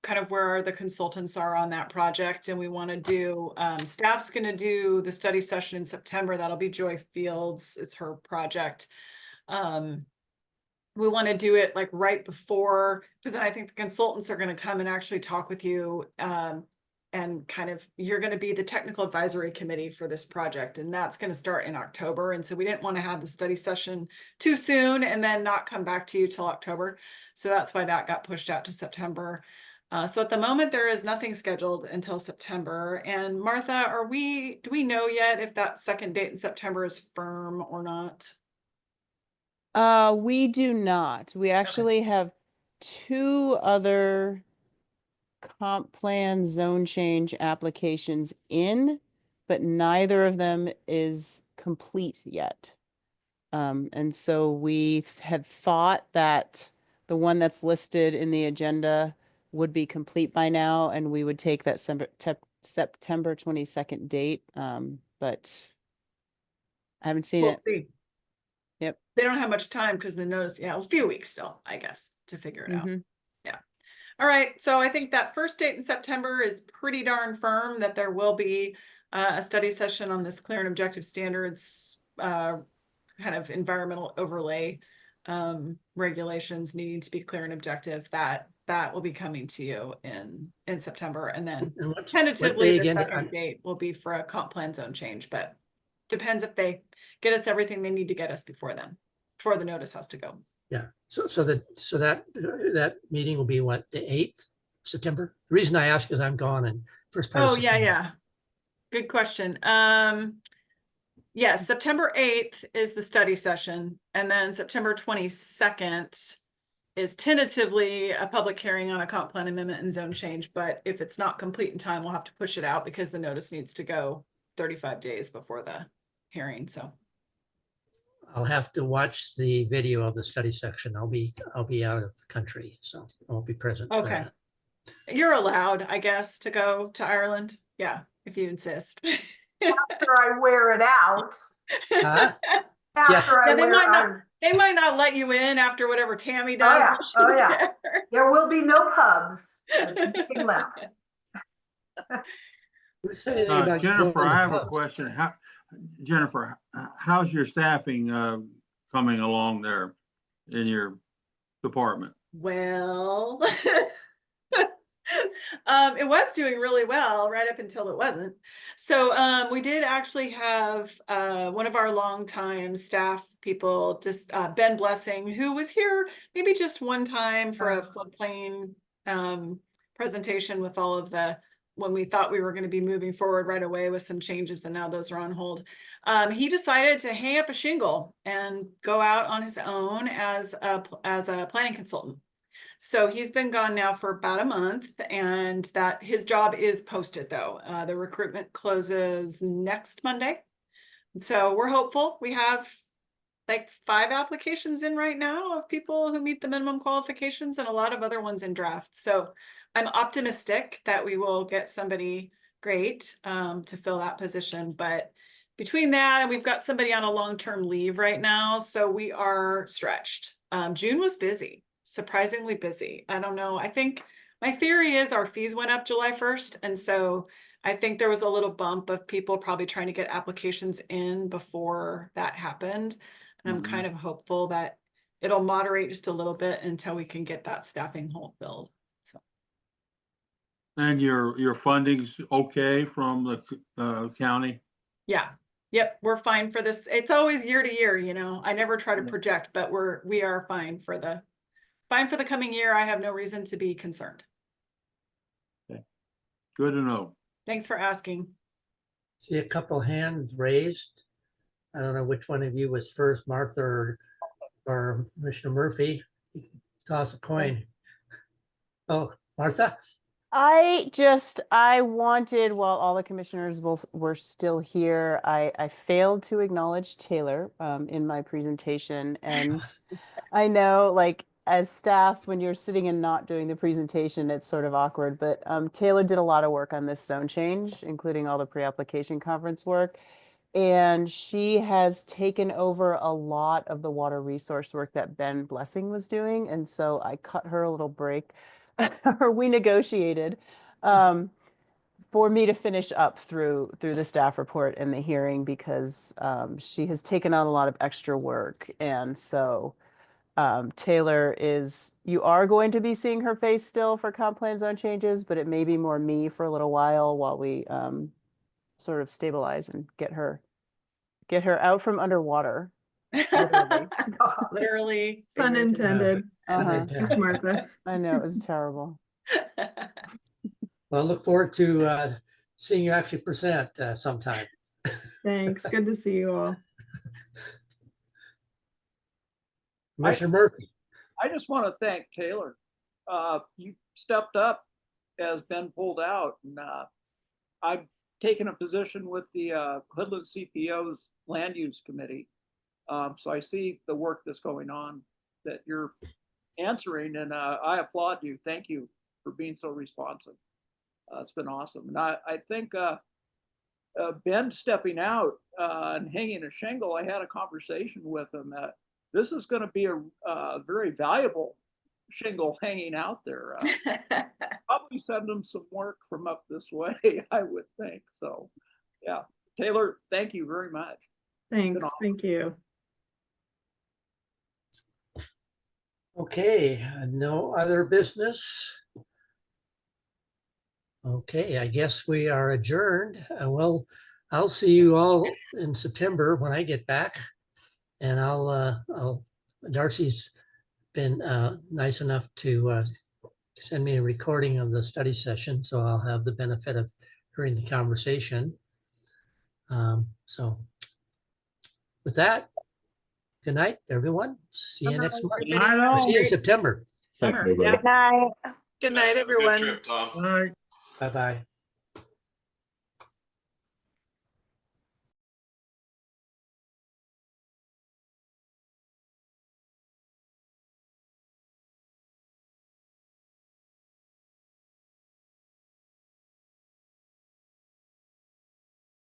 kind of where the consultants are on that project, and we want to do, staff's going to do the study session in September. That'll be Joy Fields. It's her project. We want to do it like right before, because then I think the consultants are going to come and actually talk with you, and kind of, you're going to be the technical advisory committee for this project, and that's going to start in October. And so we didn't want to have the study session too soon and then not come back to you till October. So that's why that got pushed out to September. So at the moment, there is nothing scheduled until September. And Martha, do we know yet if that second date in September is firm or not? We do not. We actually have 2 other comp plan zone change applications in, but neither of them is complete yet. And so we had thought that the one that's listed in the agenda would be complete by now, and we would take that September 22nd date. But I haven't seen We'll it. see. Yep. They don't have much time because the notice, a few weeks still, I guess, to figure it out. Yeah. All right. So I think that first date in September is pretty darn firm, that there will be a study session on this clear and objective standards, kind of environmental overlay regulations needing to be clear and objective. That will be coming to you in September. And then tentatively the second date will be for a comp plan zone change, but depends if they get us everything they need to get us before then, before the notice has to go. Yeah. So that meeting will be what, the 8th September? The reason I ask is I'm gone and first part of September. Yeah. Good question. Yes, September 8th is the study session, and then September 22nd is tentatively a public hearing on a comp plan amendment and zone change. But if it's not complete in time, we'll have to push it out because the notice needs to go 35 days before the hearing. So I'll have to watch the video of the study section. I'll be out of the country, so I won't be present. for okay, that. you're allowed, I guess, to go to Ireland. Yeah, if you insist. After I wear it out. Huh? After I they wear might it not. out. They might not let you in after whatever Tammy does. Oh yeah. There will be no pubs. Nothing left. Who said anything about Jennifer, going to I have a pubs? question. Jennifer, how's your staffing coming along there in your department? Well, it was doing really well right up until it wasn't. So we did actually have one of our longtime staff people, just Ben Blessing, who was here maybe just one time for a floodplain presentation with all of the, when we thought we were going to be moving forward right away with some changes, and now those are on hold. He decided to hang up a shingle and go out on his own as a planning consultant. So he's been gone now for about a month, and that his job is posted though. The recruitment closes next Monday. So we're hopeful. We have like 5 applications in right now of people who meet the minimum qualifications, and a lot of other ones in draft. So I'm optimistic that we will get somebody great to fill that position. But between that, and we've got somebody on a long-term leave right now, so we are stretched. June was busy. Surprisingly busy. I don't know. I think my theory is our fees went up July 1st. And so I think there was a little bump of people probably trying to get applications in before that happened. And I'm kind of hopeful that it'll moderate just a little bit until we can get that staffing hole filled. So. And your funding's okay from the county? Yeah. Yep. We're fine for this. It's always year to year, you know. I never try to project, but we are fine for the coming year. I have no reason to be concerned. Okay. Good to know. Thanks for asking. See a couple hands raised. I don't know which one of you was first, Martha or Commissioner Murphy. Toss a coin. Oh, Martha? I wanted, while all the commissioners were still here, I failed to acknowledge Taylor in my presentation. And I know, like, as staff, when you're sitting and not doing the presentation, it's sort of awkward, but Taylor did a lot of work on this zone change, including all the pre-application conference work. And she has taken over a lot of the water resource work that Ben Blessing was doing. And so I cut her a little break. or we negotiated for me to finish up through the staff report and the hearing because she has taken on a lot of extra work. And so Taylor you are going to be seeing her face still for comp plan zone changes, but it may be more me for a little while we sort of stabilize and get her out from underwater. Literally. Literally, pun intended. Thanks, Martha. I know, it was terrible. Well, I look forward to seeing you actually present sometime. Thanks. Good to see you all. Commissioner Murphy. I just want to thank Taylor. You stepped up as Ben pulled out, and I've taken a position with the Hoodland CPO's Land Use Committee. So I see the work that's going on that you're answering, and I applaud you. Thank you for being so responsive. It's been awesome. And I think Ben stepping out and hanging a shingle, I had a conversation with him that this is going to be a very valuable shingle hanging out there. Probably send him some work from up this way, I would think. So yeah, Taylor, thank you very much. Thanks. Thank you. Okay, no other business. Okay, I guess we are adjourned. Well, I'll see you all in September when I get back. And Darcy's been nice enough to send me a recording of the study session, so I'll have the benefit of hearing the conversation. So with that, good night, everyone. See you next month. See you in September. Thanks, everybody. Good night. Good night, everyone. Good trip, Tom. All right. Bye-bye.